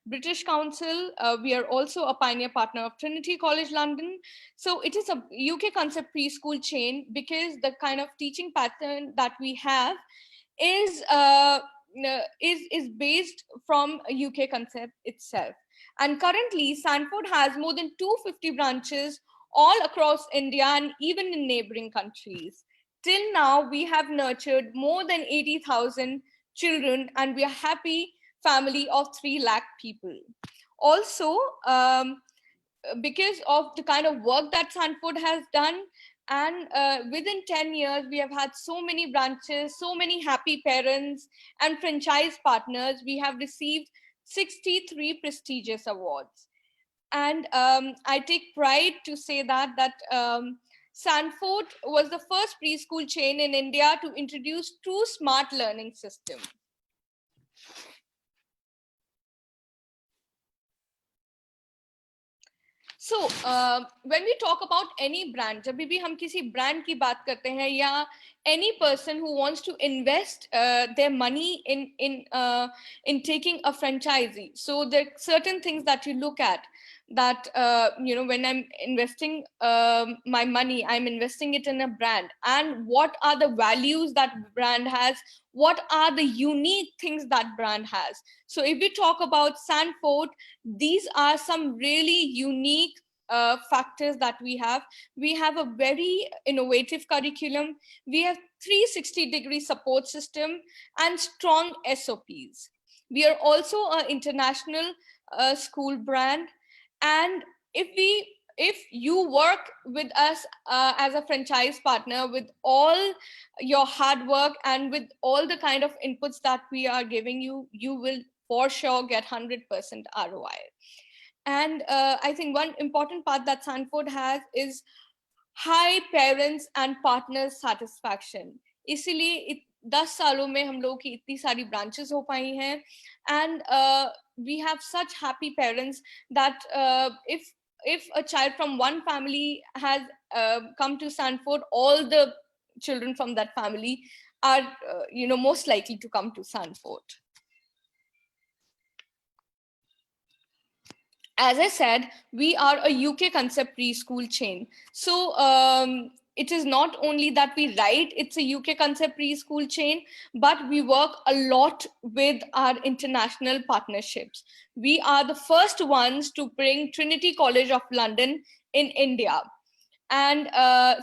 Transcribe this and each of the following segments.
British Council. We are also a pioneer partner of Trinity College London. So it is a UK concept preschool chain because the kind of teaching pattern that we have is based from a UK concept itself. And currently, Sanford has more than 250 branches all across India and even in neighboring countries. Till now, we have nurtured more than 80,000 children, and we are happy family of 3 lakh people. Also, because of the kind of work that Sanford has done, and within 10 years, we have had so many branches, so many happy parents and franchise partners. We have received 63 prestigious awards. And I take pride to say that Sanford was the first preschool chain in India to introduce true smart learning system. So when we talk about any brand, जब भी हम किसी brand की बात करते हैं या any person who wants to invest their money in taking a franchisee, so there are certain things that you look at, that when I'm investing my money, I'm investing it in a brand, and what are the values that brand has, what are the unique things that brand has. So if we talk about Sanford, these are some really unique factors that we have. We have a very innovative curriculum. We have 360-degree support system and strong SOPs. We are also an international school brand. And if you work with us as a franchise partner, with all your hard work and with all the kind of inputs that we are giving you, you will for sure get 100% ROI. And I think one important part that Sanford has is high parents and partners satisfaction. इसीलिए 10 सालों में हम लोगों की इतनी सारी branches हो पाई हैं, and we have such happy parents that if a child from one family has come to Sanford, all the children from that family are most likely to come to Sanford. As I said, we are a UK concept preschool chain. So it is not only that we write it's a UK concept preschool chain, but we work a lot with our international partnerships. We are the first ones to bring Trinity College of London in India. And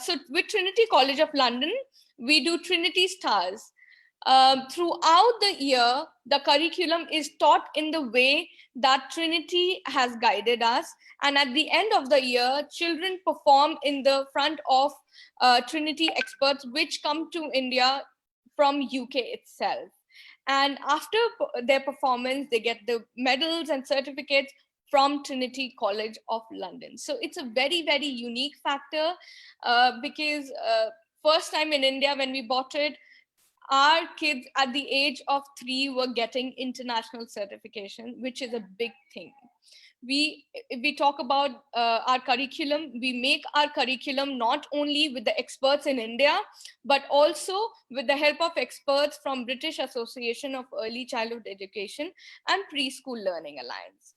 so with Trinity College of London, we do Trinity Stars. Throughout the year, the curriculum is taught in the way that Trinity has guided us. And at the end of the year, children perform in the front of Trinity experts, which come to India from UK itself. And after their performance, they get the medals and certificates from Trinity College of London. So it's a very, very unique factor because first time in India when we bought it, our kids at the age of 3 were getting international certification, which is a big thing. If we talk about our curriculum, we make our curriculum not only with the experts in India, but also with the help of experts from British Association of Early Childhood Education and Preschool Learning Alliance.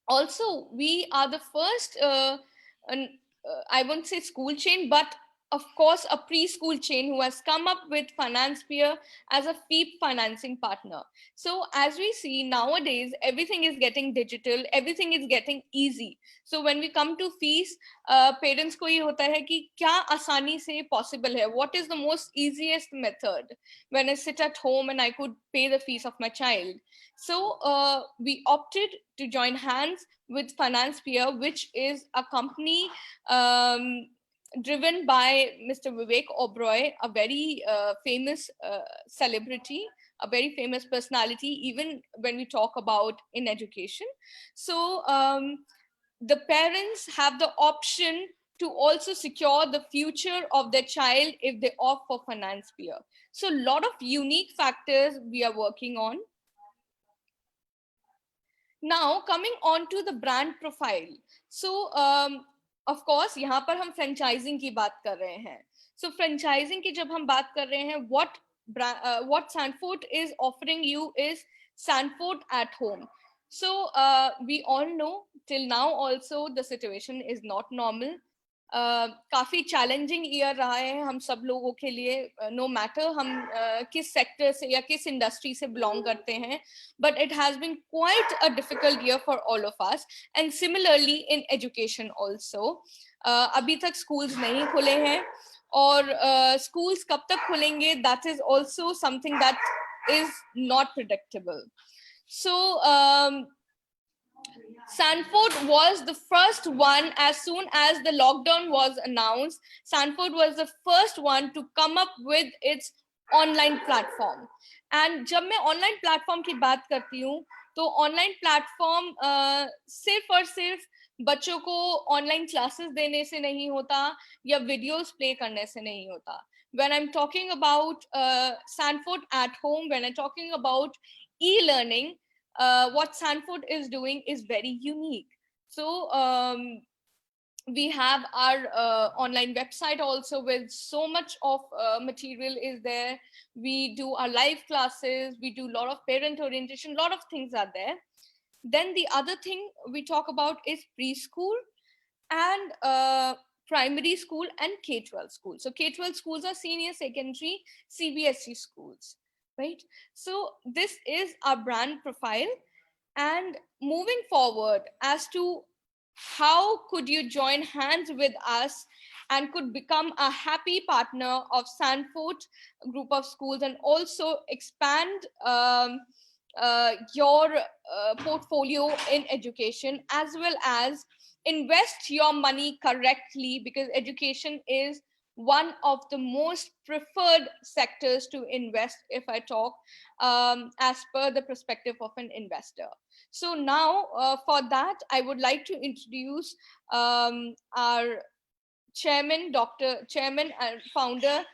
Also, we are the first, I won't say school chain, but of course, a preschool chain who has come up with FinancePeer as a FEEP financing partner. So as we see nowadays, everything is getting digital, everything is getting easy. So when we come to fees, parents को ये होता है कि क्या आसानी से possible है? What is the most easiest method when I sit at home and I could pay the fees of my child? So we opted to join hands with FinancePeer, which is a company driven by Mr. Vivek Oberoi, a very famous celebrity, a very famous personality, even when we talk about in education. So the parents have the option to also secure the future of their child if they opt for FinancePeer. So a lot of unique factors we are working on. Now coming on to the brand profile. So of course यहाँ पर हम franchising की बात कर रहे हैं. So franchising की जब हम बात कर रहे हैं, what Sanford is offering you is Sanford at home. So we all know till now also the situation is not normal. काफी चैलेंजिंग ईयर रहा है हम सब लोगों के लिए, नो मैटर हम किस सेक्टर से या किस इंडस्ट्री से बिलोंग करते हैं, but it has been quite a difficult year for all of us, and similarly in education also. अभी तक स्कूल्स नहीं खुले हैं, और schools कब तक खुलेंगे, that is also something that is not predictable. So Sanford was the first one. As soon as the lockdown was announced, Sanford was the first one to come up with its online platform. And जब मैं online platform की बात करती हूँ, तो online platform सिर्फ और सिर्फ बच्चों को ऑनलाइन क्लासेस देने से नहीं होता या वीडियोस प्ले करने से नहीं होता. When I'm talking about Sanford at home, when I'm talking about e-learning, what Sanford is doing is very unique. So we have our online website also with so much of material is there. We do our live classes, we do a lot of parent orientation, a lot of things are there. Then the other thing we talk about is preschool and primary school and K-12 schools. So K-12 schools are senior secondary CBSE schools, right? So this is our brand profile. And moving forward as to how could you join hands with us and could become a happy partner of Sanford group of schools, and also expand your portfolio in education, as well as invest your money correctly, because education is one of the most preferred sectors to invest, if I talk as per the perspective of an investor. So now for that, I would like to introduce our chairman and founder,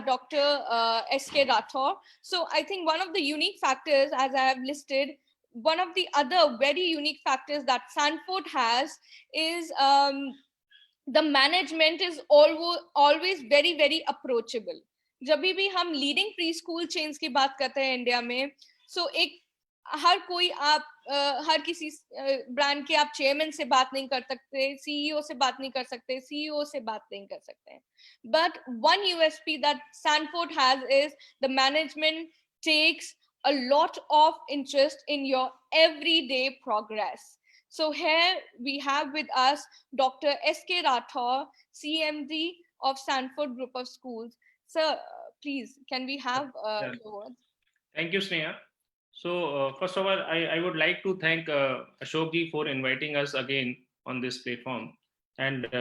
Dr. S.K. Rathore. So I think one of the unique factors, as I have listed, one of the other very unique factors that Sanford has is the management is always very very approachable. जब भी हम leading pre school chains की बात करते हैं India में, सो एक हर कोई आप हर किसी ब्रांड के आप चेयरमैन से बात नहीं कर सकते, सीईओ से बात नहीं कर सकते, सीईओ से बात नहीं कर सकते हैं. But one USP that Sanford has is the management takes a lot of interest in your everyday progress. So here we have with us Dr. S.K. Rathore, CMD of Sanford Group of Schools. Sir, please, can we have your words? Thank you, Sneha. So first of all, I would like to thank Ashok ji for inviting us again on this platform and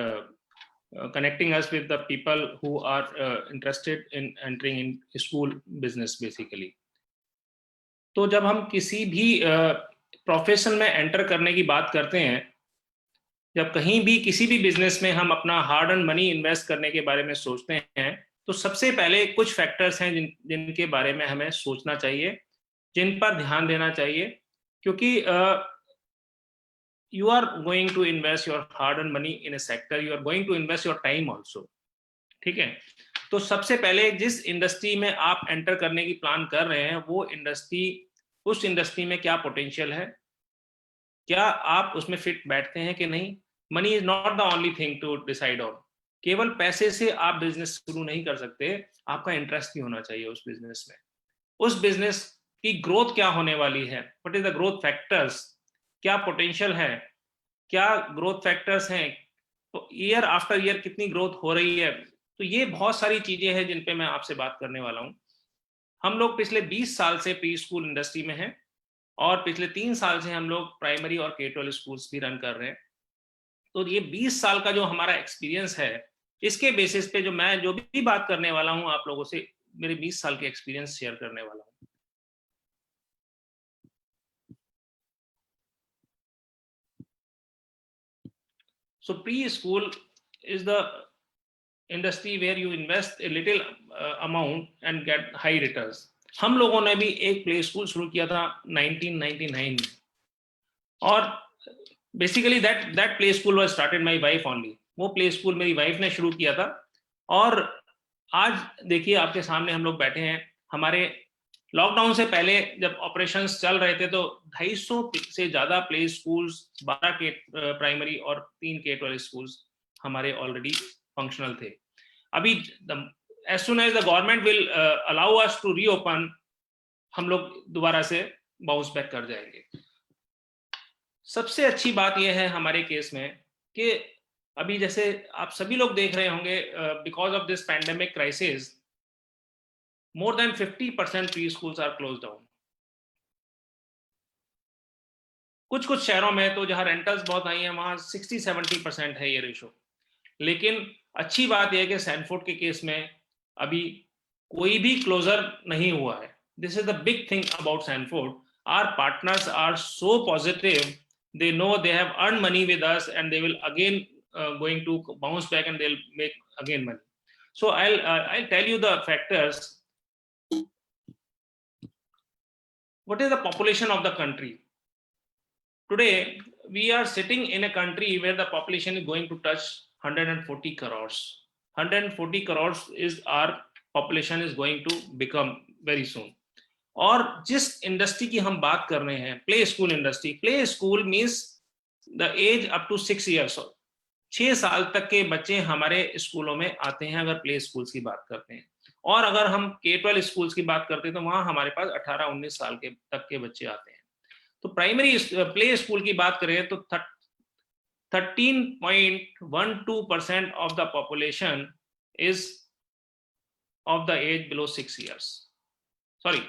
connecting us with the people who are interested in entering in school business basically. तो जब हम किसी भी profession में enter करने की बात करते हैं, जब कहीं भी किसी भी बिजनेस में हम अपना हार्ड अर्न मनी इन्वेस्ट करने के बारे में सोचते हैं, तो सबसे पहले कुछ फैक्टर्स हैं जिनके बारे में हमें सोचना चाहिए, जिन पर ध्यान देना चाहिए, क्योंकि you are going to invest your hard earned money in a sector, you are going to invest your time also. ठीक है, तो सबसे पहले जिस इंडस्ट्री में आप एंटर करने की प्लान कर रहे हैं, वो इंडस्ट्री, उस इंडस्ट्री में क्या पोटेंशियल है, क्या आप उसमें फिट बैठते हैं कि नहीं. Money is not the only thing to decide on. केवल पैसे से आप बिजनेस शुरू नहीं कर सकते, आपका इंटरेस्ट भी होना चाहिए उस बिजनेस में. उस बिजनेस की ग्रोथ क्या होने वाली है, what is the growth factors, क्या पोटेंशियल है, क्या ग्रोथ फैक्टर्स हैं, तो ईयर आफ्टर ईयर कितनी ग्रोथ हो रही है. तो ये बहुत सारी चीजें हैं जिन पे मैं आपसे बात करने वाला हूँ. हम लोग पिछले 20 साल से प्री स्कूल इंडस्ट्री में हैं और पिछले 3 साल से हम लोग प्राइमरी और K-12 स्कूल्स भी रन कर रहे हैं. तो ये 20 साल का जो हमारा एक्सपीरियंस है, इसके बेसिस पे मैं जो भी बात करने वाला हूँ आप लोगों से मेरे 20 साल के एक्सपीरियंस शेयर करने वाला हूँ. So preschool is the industry where you invest a little amount and get high returns. हम लोगों ने भी एक प्ले स्कूल शुरू किया था 1999 में, और basically that play school was started my wife only. वो प्ले स्कूल मेरी वाइफ ने शुरू किया था, और आज देखिए आपके सामने हम लोग बैठे हैं. हमारे लॉकडाउन से पहले जब ऑपरेशंस चल रहे थे तो 250 से ज्यादा प्ले स्कूल्स, 12 के प्राइमरी और 3 K-12 स्कूल्स हमारे ऑलरेडी फंक्शनल थे। अभी as soon as the government will allow us to reopen, हम लोग दोबारा से बाउंस बैक कर जाएंगे। सबसे अच्छी बात यह है हमारे केस में कि अभी जैसे आप सभी लोग देख रहे होंगे, because of this pandemic crisis more than 50% preschools are closed down. कुछ शहरों में तो जहां रेंटल्स बहुत हाई हैं वहां 60-70% है ये रेशो। लेकिन अच्छी बात यह है कि सैनफोर्ड के केस में अभी कोई भी क्लोजर नहीं हुआ है। This is the big thing about Sanford. Our partners are so positive, they know they have earned money with us and they will again going to bounce back and they'll make again money. So I'll tell you the factors. What is the population of the country? Today, we are sitting in a country where the population is going to touch 140 crores. 140 crores is our population is going to become very soon. और जिस industry की हम बात कर रहे हैं, play school industry, play school means the age up to 6 years, 6 साल तक के बच्चे हमारे स्कूलों में आते हैं अगर प्ले स्कूल्स की बात करते हैं। और अगर हम K-12 स्कूल्स की बात करते हैं तो वहां हमारे पास 18-19 साल के तक के बच्चे आते हैं। तो प्राइमरी प्ले स्कूल की बात करें तो 13.12% of the population is of the age below 6 years. Sorry,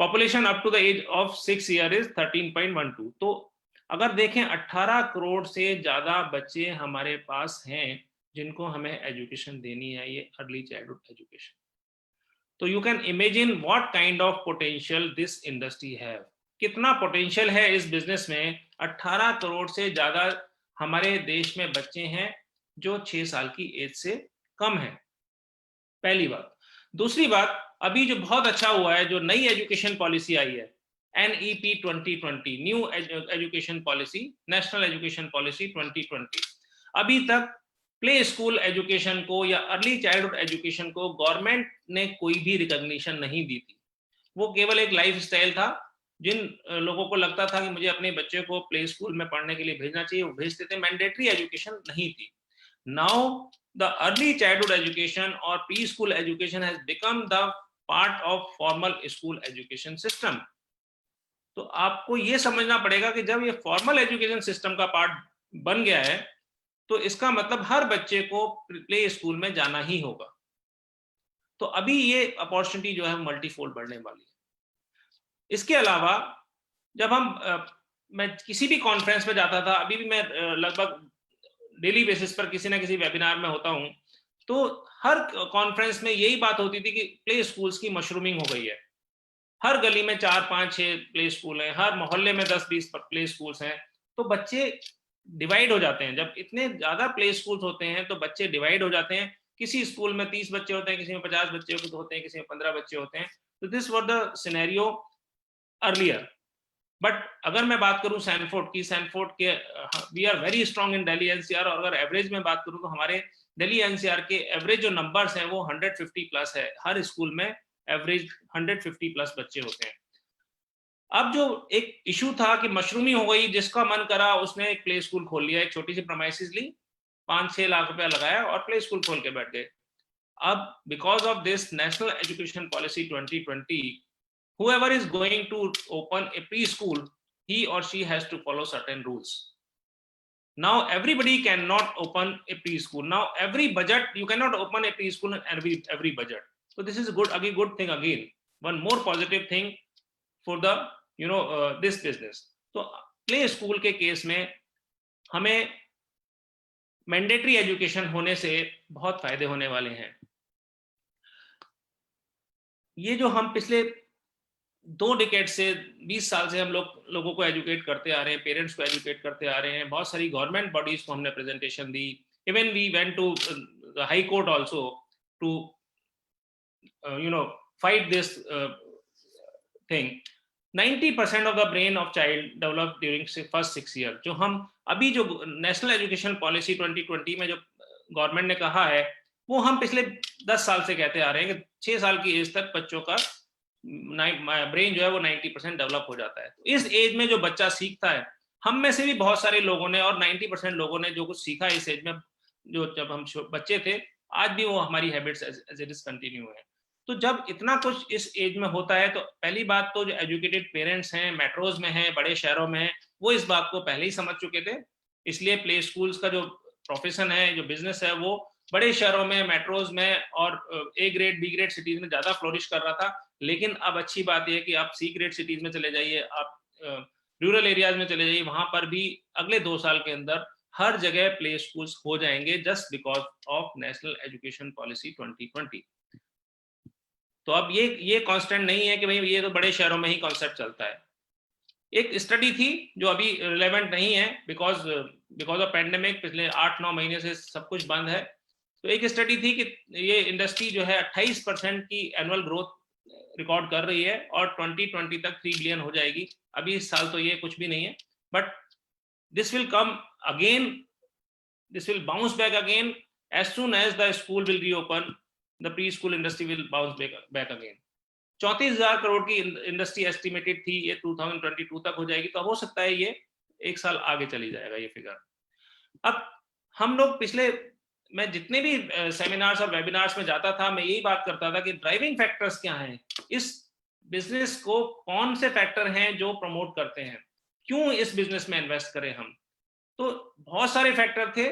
population up to the age of 6 years is 13.12। तो अगर देखें 18 करोड़ से ज्यादा बच्चे हमारे पास हैं जिनको हमें एजुकेशन देनी है, ये अर्ली चाइल्डहुड एजुकेशन। तो you can imagine what kind of potential this industry है, कितना पोटेंशियल है इस बिजनेस में। 18 करोड़ से ज्यादा हमारे देश में बच्चे हैं जो 6 साल की एज से कम है, पहली बात। दूसरी बात, अभी जो बहुत अच्छा हुआ है, जो नई एजुकेशन पॉलिसी आई है NEP 2020, new education policy, national education policy 2020, अभी तक प्ले स्कूल एजुकेशन को या अर्ली चाइल्डहुड एजुकेशन को गवर्नमेंट ने कोई भी रिकॉग्निशन नहीं दी थी। वो केवल एक लाइफ स्टाइल था। जिन लोगों को लगता था कि मुझे अपने बच्चे को प्ले स्कूल में पढ़ने के लिए भेजना चाहिए, वो भेजते थे, मैंडेटरी एजुकेशन नहीं थी। Now the early childhood education और pre school education has become the part of formal school education system. तो आपको ये समझना पड़ेगा कि जब ये फॉर्मल एजुकेशन सिस्टम का पार्ट बन गया है तो इसका मतलब हर बच्चे को प्ले स्कूल में जाना ही होगा। तो अभी ये अपॉर्चुनिटी जो है मल्टीफोल्ड बढ़ने वाली है। इसके अलावा जब मैं किसी भी कॉन्फ्रेंस में जाता था, अभी भी मैं लगभग डेली बेसिस पर किसी ना किसी वेबिनार में होता हूं, तो हर कॉन्फ्रेंस में यही बात होती थी कि प्ले स्कूल्स की मशरूमिंग हो गई है। हर गली में 4, 5, 6 प्ले स्कूल हैं, हर मोहल्ले में 10-20 प्ले स्कूल्स हैं। तो बच्चे डिवाइड हो जाते हैं। जब इतने ज्यादा प्ले स्कूल्स होते हैं तो बच्चे डिवाइड हो जाते हैं। किसी स्कूल में 30 बच्चे होते हैं, किसी में 50 बच्चे होते हैं, किसी में 15 बच्चे होते हैं। तो this was the scenario earlier. But अगर मैं बात करूं सैनफोर्ड की, सैनफोर्ड के we are very strong in Delhi NCR, और अगर एवरेज में बात करूं तो हमारे दिल्ली एनसीआर के एवरेज जो नंबर्स हैं वो 150 प्लस है। हर स्कूल में एवरेज 150 प्लस बच्चे होते हैं। अब जो एक इशू था कि मशरूमिंग हो गई, जिसका मन करा उसने एक प्ले स्कूल खोल लिया, एक छोटी सी प्रीमाइसेस ली, 5-6 लाख रुपया लगाया और प्ले स्कूल खोल के बैठ गए। अब because of this national education policy 2020, whoever is going to open a preschool, he or she has to follow certain rules. Now everybody cannot open a preschool. Now every budget, you cannot open a preschool in every budget. So this is good thing again. One more positive thing for the this business. So play school के case में हमें mandatory education होने से बहुत फायदे होने वाले हैं। ये जो हम पिछले 2 डिकेड से 20 साल से हम लोगों को एजुकेट करते आ रहे हैं, पेरेंट्स को एजुकेट करते आ रहे हैं, बहुत सारी गवर्नमेंट बॉडीज को हमने प्रेजेंटेशन दी, even we went to the high court also to fight this thing. 90% of the brain of child develop during first 6 years। जो हम अभी जो नेशनल एजुकेशन पॉलिसी 2020 में जो गवर्नमेंट ने कहा है, वो हम पिछले 10 साल से कहते आ रहे हैं कि 6 साल की एज तक बच्चों का ब्रेन जो है वो 90% डेवलप हो जाता है। तो इस एज में जो बच्चा सीखता है, हम में से भी बहुत सारे लोगों ने और 90% लोगों ने जो कुछ सीखा इस एज में, जो जब हम बच्चे थे, आज भी वो हमारी habits as it is continue है। तो जब इतना कुछ इस एज में होता है, तो पहली बात तो जो एजुकेटेड पेरेंट्स हैं, मेट्रोज में हैं, बड़े शहरों में हैं, वो इस बात को पहले ही समझ चुके थे। इसलिए प्ले स्कूल्स का जो प्रोफेशन है, जो बिजनेस है, वो बड़े शहरों में, मेट्रोज में और A grade B grade cities में ज्यादा फ्लोरिश कर रहा था। लेकिन अब अच्छी बात यह है कि आप सी ग्रेड सिटीज में चले जाइए, आप रूरल एरियाज में चले जाइए, वहां पर भी अगले 2 साल के अंदर हर जगह प्ले स्कूल्स हो जाएंगे, just because of national education policy 2020। तो अब ये कांस्टेंट नहीं है कि भाई ये तो बड़े शहरों में ही कॉन्सेप्ट चलता है। एक स्टडी थी जो अभी रिलेवेंट नहीं है, बिकॉज ऑफ पैंडेमिक, पिछले 8-9 महीने से सब कुछ बंद है। तो एक स्टडी थी कि ये इंडस्ट्री जो है 28% की एनुअल ग्रोथ रिकॉर्ड कर रही है और 2020 तक 3 बिलियन हो जाएगी। अभी इस साल तो ये कुछ भी नहीं है, but this will come again, this will bounce back again as soon as the school will reopen, the pre school industry will bounce back again. 34,000 crore की इंडस्ट्री एस्टिमेटेड थी, ये 2022 तक हो जाएगी। तो हो सकता है ये 1 साल आगे चली जाएगा ये फिगर। अब हम लोग मैं जितने भी सेमिनार्स और वेबिनार्स में जाता था, मैं यही बात करता था कि ड्राइविंग फैक्टर्स क्या हैं, इस बिजनेस को कौन से फैक्टर हैं जो प्रमोट करते हैं, क्यों इस बिजनेस में इन्वेस्ट करें हम। तो बहुत सारे फैक्टर थे,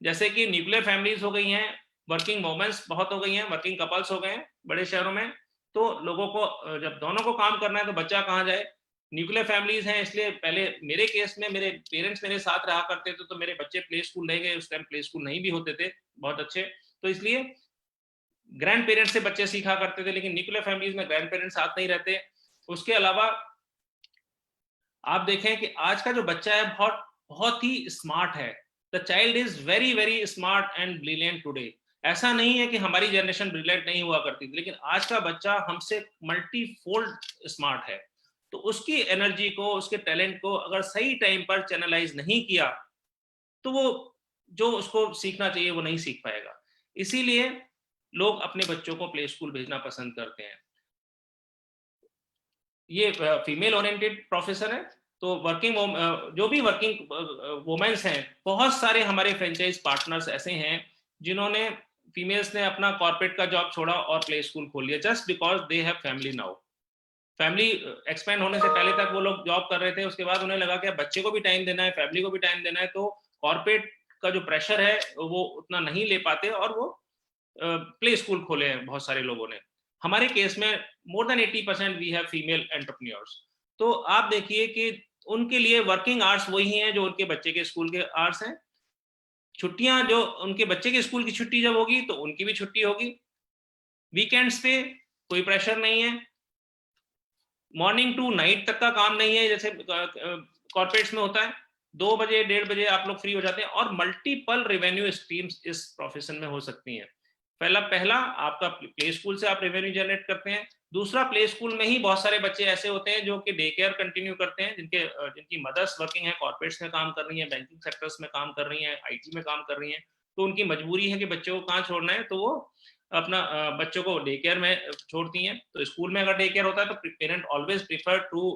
जैसे कि न्यूक्लियर फैमिलीज हो गई हैं, वर्किंग वुमेन्स बहुत हो गई हैं, वर्किंग कपल्स हो गए हैं बड़े शहरों में। तो लोगों को जब दोनों को काम करना है तो बच्चा कहाँ जाए, न्यूक्लियर फैमिलीज हैं। इसलिए पहले मेरे केस में मेरे पेरेंट्स मेरे साथ रहा करते थे, तो मेरे बच्चे प्ले स्कूल नहीं गए, उस टाइम प्ले स्कूल नहीं भी होते थे बहुत अच्छे। तो इसलिए ग्रैंड पेरेंट्स से बच्चे सीखा करते थे, लेकिन न्यूक्लियर फैमिलीज में ग्रैंड पेरेंट्स साथ नहीं रहते। उसके अलावा आप देखें कि आज का जो बच्चा है बहुत बहुत ही स्मार्ट है। The child is very very smart and brilliant today. ऐसा नहीं है कि हमारी जनरेशन ब्रिलियंट नहीं हुआ करती थी, लेकिन आज का बच्चा हमसे मल्टीफोल्ड स्मार्ट है। तो उसकी एनर्जी को, उसके टैलेंट को अगर सही टाइम पर चैनलाइज नहीं किया, तो वो जो उसको सीखना चाहिए वो नहीं सीख पाएगा। इसीलिए लोग अपने बच्चों को प्ले स्कूल भेजना पसंद करते हैं। ये फीमेल ओरिएंटेड प्रोफेसर है, तो जो भी वर्किंग वुमेन्स हैं, बहुत सारे हमारे फ्रेंचाइज पार्टनर्स ऐसे हैं जिन्होंने, फीमेल्स ने अपना कॉर्पोरेट का जॉब छोड़ा और प्ले स्कूल खोल लिया, just because they have family now. Family expand होने से पहले तक वो लोग जॉब कर रहे थे, उसके बाद उन्हें लगा कि बच्चे को भी टाइम देना है, फैमिली को भी टाइम देना है, तो कॉर्पोरेट का जो प्रेशर है वो उतना नहीं ले पाते, और वो प्ले स्कूल खोले हैं बहुत सारे लोगों ने। हमारे केस में more than 80% we have female entrepreneurs. तो आप देखिए कि उनके लिए वर्किंग आवर्स वही हैं जो उनके बच्चे के स्कूल के आवर्स हैं। छुट्टियां, जो उनके बच्चे के स्कूल की छुट्टी जब होगी तो उनकी भी छुट्टी होगी। वीकेंड्स पे कोई प्रेशर नहीं है, मॉर्निंग टू नाइट तक का काम नहीं है जैसे कॉर्पोरेट्स में होता है। 2 बजे 1:30 बजे आप लोग फ्री हो जाते हैं, और मल्टीपल रेवेन्यू स्ट्रीम्स इस प्रोफेशन में हो सकती हैं। पहला आपका प्ले स्कूल से आप रेवेन्यू जनरेट करते हैं। दूसरा, प्ले स्कूल में ही बहुत सारे बच्चे ऐसे होते हैं जो कि डे केयर कंटिन्यू करते हैं, जिनकी मदर्स वर्किंग है, कॉर्पोरेट्स में काम कर रही हैं, बैंकिंग सेक्टर्स में काम कर रही हैं, आईटी में काम कर रही हैं। तो उनकी मजबूरी है कि बच्चों को कहाँ छोड़ना है, तो वो अपना बच्चों को डे केयर में छोड़ती हैं। तो स्कूल में अगर डे केयर होता है तो parent always prefer to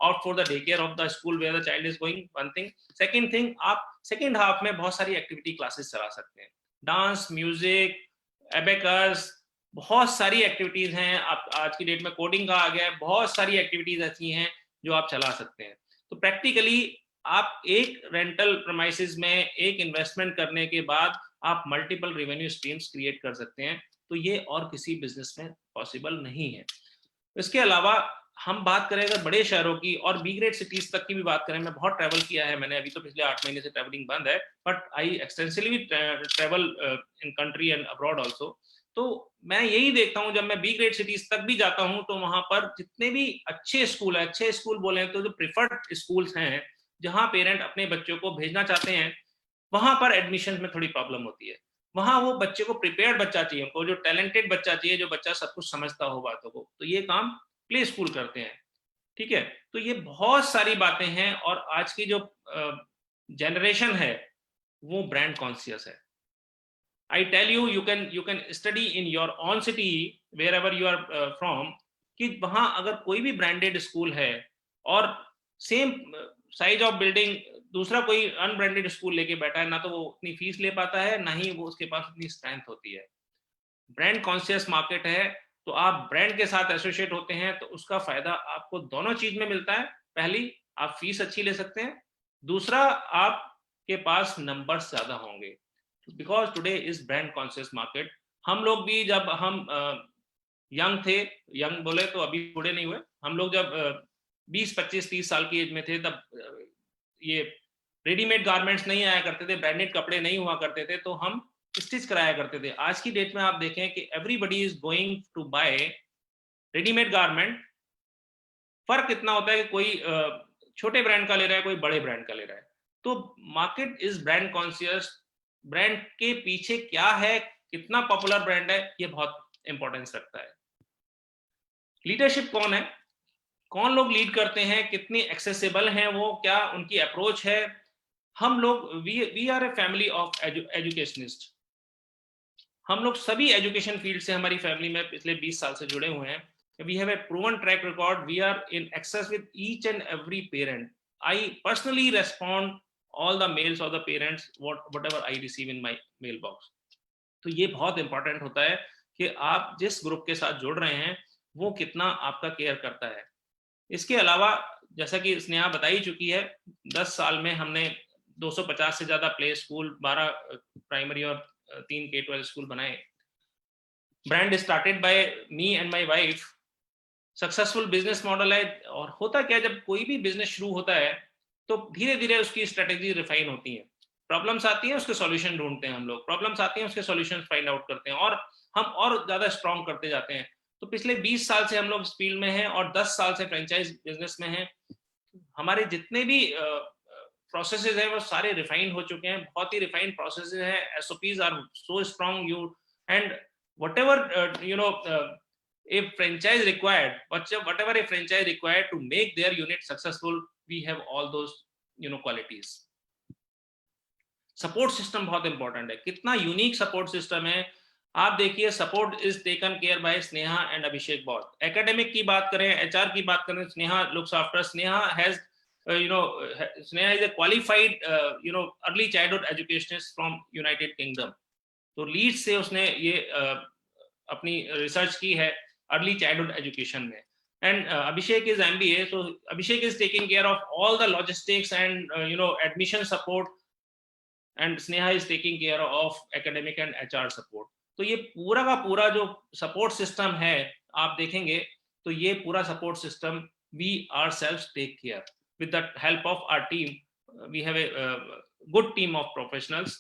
opt for the day care of the school where the child is going. One thing. Second thing, आप सेकंड हाफ में बहुत सारी एक्टिविटी क्लासेस चला सकते हैं, डांस, म्यूजिक, एबेकस, बहुत सारी एक्टिविटीज हैं। आप आज की डेट में कोडिंग का आ गया है, बहुत सारी एक्टिविटीज ऐसी हैं जो आप चला सकते हैं। तो प्रैक्टिकली आप एक रेंटल प्रमाइसिस में एक इन्वेस्टमेंट करने के बाद आप मल्टीपल रेवेन्यू स्ट्रीम्स क्रिएट कर सकते हैं। तो ये और किसी बिजनेस में पॉसिबल नहीं है। इसके अलावा हम बात करें अगर बड़े शहरों की और बी ग्रेड सिटीज तक की भी बात करें, मैं बहुत ट्रैवल किया है मैंने, अभी तो पिछले 8 महीने से ट्रैवलिंग बंद है, but I extensively travel in country and abroad also. तो मैं यही देखता हूँ, जब मैं बी ग्रेड सिटीज तक भी जाता हूँ तो वहां पर जितने भी अच्छे स्कूल बोले तो जो प्रिफर्ड स्कूल्स हैं, जहाँ पेरेंट अपने बच्चों को भेजना चाहते हैं, वहां पर एडमिशन में थोड़ी प्रॉब्लम होती है। वहां वो बच्चे को प्रिपेयर्ड बच्चा चाहिए, उनको जो टैलेंटेड बच्चा चाहिए, जो बच्चा सब कुछ समझता हो बातों को, तो ये काम प्ले स्कूल करते हैं। ठीक है, तो ये बहुत सारी बातें हैं, और आज की जो जनरेशन है वो ब्रांड कॉन्शियस है। I tell you, you can study in your own city wherever you are from कि वहां अगर कोई भी ब्रांडेड स्कूल है और सेम साइज ऑफ बिल्डिंग दूसरा कोई अनब्रांडेड स्कूल लेके बैठा है, ना तो वो उतनी फीस ले पाता है, ना ही वो उसके पास उतनी स्ट्रेंथ होती है। ब्रांड कॉन्शियस मार्केट है, तो आप ब्रांड के साथ एसोसिएट होते हैं तो उसका फायदा आपको दोनों चीज में मिलता है। पहली, आप फीस अच्छी ले सकते हैं, दूसरा आपके पास नंबर्स ज्यादा होंगे, because today is brand conscious market. हम लोग भी जब हम यंग थे, यंग बोले तो अभी बूढ़े नहीं हुए, हम लोग जब 20, 25, 30 साल की एज में थे, तब ये रेडीमेड गारमेंट्स नहीं आया करते थे, ब्रांडेड कपड़े नहीं हुआ करते थे, तो हम स्टिच कराया करते थे। आज की डेट में आप देखें कि everybody is going to buy readymade garment. फर्क इतना होता है कि कोई छोटे ब्रांड का ले रहा है, कोई बड़े ब्रांड का ले रहा है। तो market is brand conscious. Brand के पीछे क्या है, कितना पॉपुलर ब्रांड है, ये बहुत इंपॉर्टेंस रखता है। लीडरशिप कौन है, कौन लोग लीड करते हैं, कितनी एक्सेसिबल हैं वो, क्या उनकी अप्रोच है। हम लोग we are a family of educationist. हम लोग सभी एजुकेशन फील्ड से हमारी फैमिली में पिछले 20 साल से जुड़े हुए हैं। We have a proven track record, we are in access with each and every parent. I personally respond all the mails of the parents whatever I receive in my mail box. तो ये बहुत important होता है कि आप जिस group के साथ जुड़ रहे हैं वो कितना आपका केयर करता है। इसके अलावा जैसा कि स्नेहा बता ही चुकी है, 10 साल में हमने 250 से ज्यादा प्ले स्कूल, 12 प्राइमरी और 3 K-12 स्कूल बनाए। Brand started by me and my wife. Successful business model है। और होता क्या है, जब कोई भी बिजनेस शुरू होता है तो धीरे धीरे उसकी स्ट्रेटेजी रिफाइन होती है। प्रॉब्लम्स आती हैं, उसके सॉल्यूशन ढूंढते हैं हम लोग, प्रॉब्लम्स आती हैं, उसके सॉल्यूशन फाइंड आउट करते हैं और हम और ज्यादा स्ट्रॉन्ग करते जाते हैं। तो पिछले 20 साल से हम लोग इस फील्ड में हैं और 10 साल से फ्रेंचाइज बिजनेस में हैं। हमारे जितने भी प्रोसेसेस हैं वो सारे रिफाइंड हो चुके हैं, बहुत ही रिफाइंड प्रोसेसेस हैं। SOPs are so strong, you and whatever you know a franchise required, whatever a franchise required to make their unit successful, we have all those qualities. Support system बहुत important है, कितना unique support system है। आप देखिए, support is taken care by Sneha and Abhishek बहुत। Academic की बात करें, एचआर की बात करें, Sneha looks after. Sneha has Sneha is a qualified early childhood educationist from United Kingdom. तो लीड से उसने ये अपनी रिसर्च की है अर्ली चाइल्डहुड एजुकेशन में। And Abhishek is MBA, so Abhishek is taking care of all the logistics and admission support, and Sneha is taking care of academic and HR support. तो ये पूरा का पूरा जो सपोर्ट सिस्टम है आप देखेंगे, तो ये पूरा support system we ourselves take care with the help of our team. We have a good team of professionals.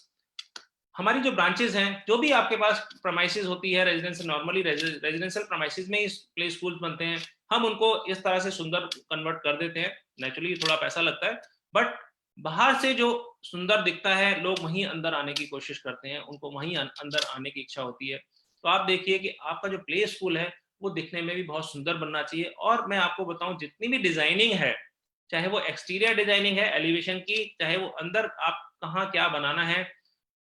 हमारी जो ब्रांचेस हैं, जो भी आपके पास प्रमाइसेस होती है रेजिडेंशियल, नॉर्मली रेजिडेंशियल प्रमाइसेस में ही प्ले स्कूल्स बनते हैं, हम उनको इस तरह से सुंदर कन्वर्ट कर देते हैं। नेचुरली थोड़ा पैसा लगता है, बट बाहर से जो सुंदर दिखता है, लोग वहीं अंदर आने की कोशिश करते हैं, उनको वहीं अंदर आने की इच्छा होती है। तो आप देखिए कि आपका जो प्ले स्कूल है वो दिखने में भी बहुत सुंदर बनना चाहिए। और मैं आपको बताऊं, जितनी भी डिजाइनिंग है, चाहे वो एक्सटीरियर डिजाइनिंग है एलिवेशन की, चाहे वो अंदर आप कहाँ क्या बनाना है,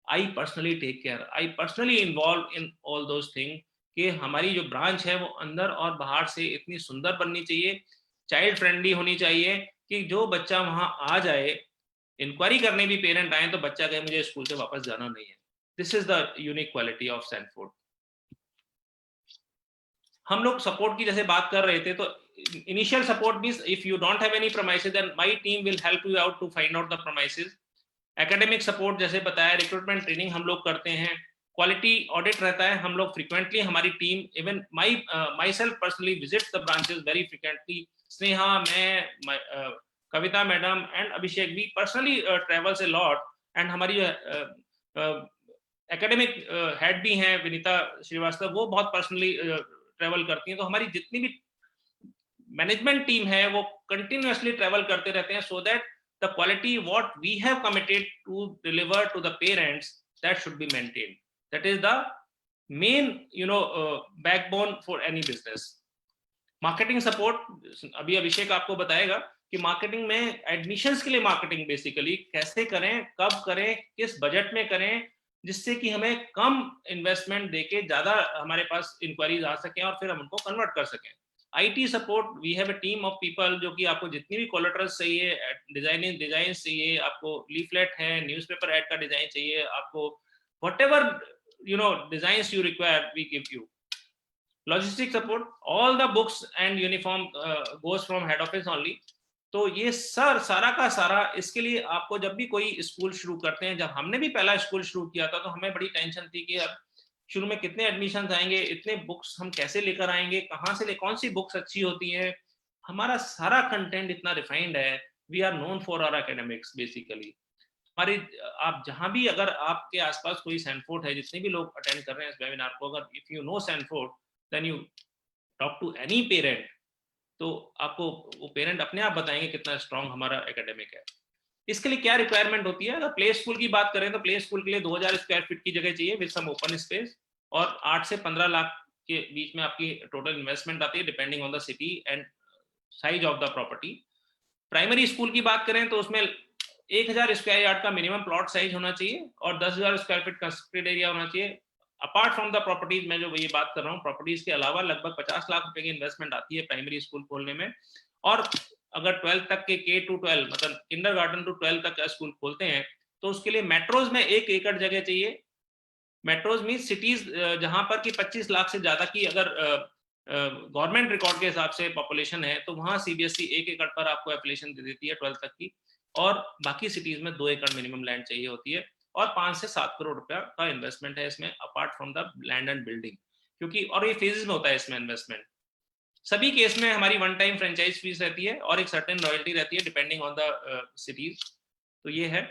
I personally take care, I personally involved in all those things कि हमारी जो ब्रांच है वो अंदर और बाहर से इतनी सुंदर बननी चाहिए, चाइल्ड फ्रेंडली होनी चाहिए कि जो बच्चा वहां आ जाए, इंक्वायरी करने भी पेरेंट आए तो बच्चा कहे मुझे स्कूल से वापस जाना नहीं है। This is the unique quality of Sanford. हम लोग सपोर्ट की जैसे बात कर रहे थे, तो initial support means if you don't have any premises then my team will help you out to find out the premises. Academic support जैसे बताया, रिक्रूटमेंट ट्रेनिंग हम लोग करते हैं, क्वालिटी ऑडिट रहता है, हम लोग फ्रीक्वेंटली, हमारी team, even myself personally visit the branches very frequently. Sneha, मैं, Kavita madam and Abhishek, we personally travels a lot. And हमारी एकेडमिक हेड भी हैं विनीता श्रीवास्तव, वो बहुत पर्सनली ट्रेवल करती हैं। तो हमारी जितनी भी मैनेजमेंट टीम है वो कंटिन्यूअसली ट्रेवल करते रहते हैं, so that the quality what we have committed to deliver to the parents, that should be maintained. That is the main backbone for any business. Marketing support, अभी अभिषेक आपको बताएगा कि marketing में एडमिशंस के लिए मार्केटिंग बेसिकली कैसे करें, कब करें, किस बजट में करें, जिससे कि हमें कम इन्वेस्टमेंट देके ज्यादा हमारे पास इंक्वायरीज आ सकें और फिर हम उनको कन्वर्ट कर सकें। IT support, we have a team of people जो कि आपको जितनी भी कोलेटरल्स चाहिए, डिजाइन चाहिए, आपको लीफलेट है, न्यूज़पेपर ऐड का डिजाइन चाहिए, आपको whatever designs you require we give you. Logistic support, all the books and uniform goes from head office only. तो ये सारा का सारा, इसके लिए आपको जब भी कोई स्कूल शुरू करते हैं, जब हमने भी पहला स्कूल शुरू किया था तो हमें बड़ी टेंशन थी कि अब शुरू में कितने एडमिशन आएंगे, इतने बुक्स हम कैसे लेकर आएंगे, कहाँ से कौन सी बुक्स अच्छी होती हैं. हमारा सारा कंटेंट इतना रिफाइंड है. We are known for our academics basically. हमारी, आप जहां भी, अगर आपके आसपास कोई सैनफोर्ड है, जितने भी लोग अटेंड कर रहे हैं इस वेबिनार को, अगर if you know Sanford, then you talk to any parent, तो आपको वो पेरेंट अपने आप बताएंगे कितना स्ट्रांग हमारा एकेडमिक है. इसके लिए क्या रिक्वायरमेंट होती है? अगर प्ले स्कूल की बात करें तो प्ले स्कूल के लिए 2000 स्क्वायर फीट की जगह चाहिए विद सम ओपन स्पेस, और 8 से 15 लाख के बीच में आपकी टोटल इन्वेस्टमेंट आती है depending on the city and size of the property. Primary school की बात करें तो उसमें 1000 स्क्वायर यार्ड का मिनिमम प्लॉट साइज होना चाहिए और 10,000 स्क्वायर फीट कंस्ट्रक्टेड एरिया होना चाहिए. अपार्ट फ्रॉम द प्रॉपर्टीज, मैं जो ये बात कर रहा हूँ, प्रॉपर्टीज के अलावा लगभग 50 लाख रुपए की इन्वेस्टमेंट आती है प्राइमरी स्कूल खोलने में. और अगर 12th तक के K to 12 मतलब किंडरगार्टन टू 12 तक का स्कूल खोलते हैं तो उसके लिए मेट्रोज में 1 एकड़ जगह चाहिए. मेट्रोज मीन सिटीज जहां पर कि 25 लाख से ज्यादा की अगर गवर्नमेंट रिकॉर्ड के हिसाब से पॉपुलेशन है, तो वहां CBSE 1 एकड़ पर आपको एप्लीकेशन दे देती है 12th तक की. और बाकी सिटीज में 2 एकड़ मिनिमम लैंड चाहिए होती है और 5 से 7 करोड़ रुपया का इन्वेस्टमेंट है इसमें, apart from the land and building. क्योंकि और ये फेजेस में होता है इसमें इन्वेस्टमेंट. सभी केस में हमारी वन टाइम फ्रेंचाइज फीस रहती है और एक सर्टेन रॉयल्टी रहती है डिपेंडिंग ऑन द सिटीज. तो ये है.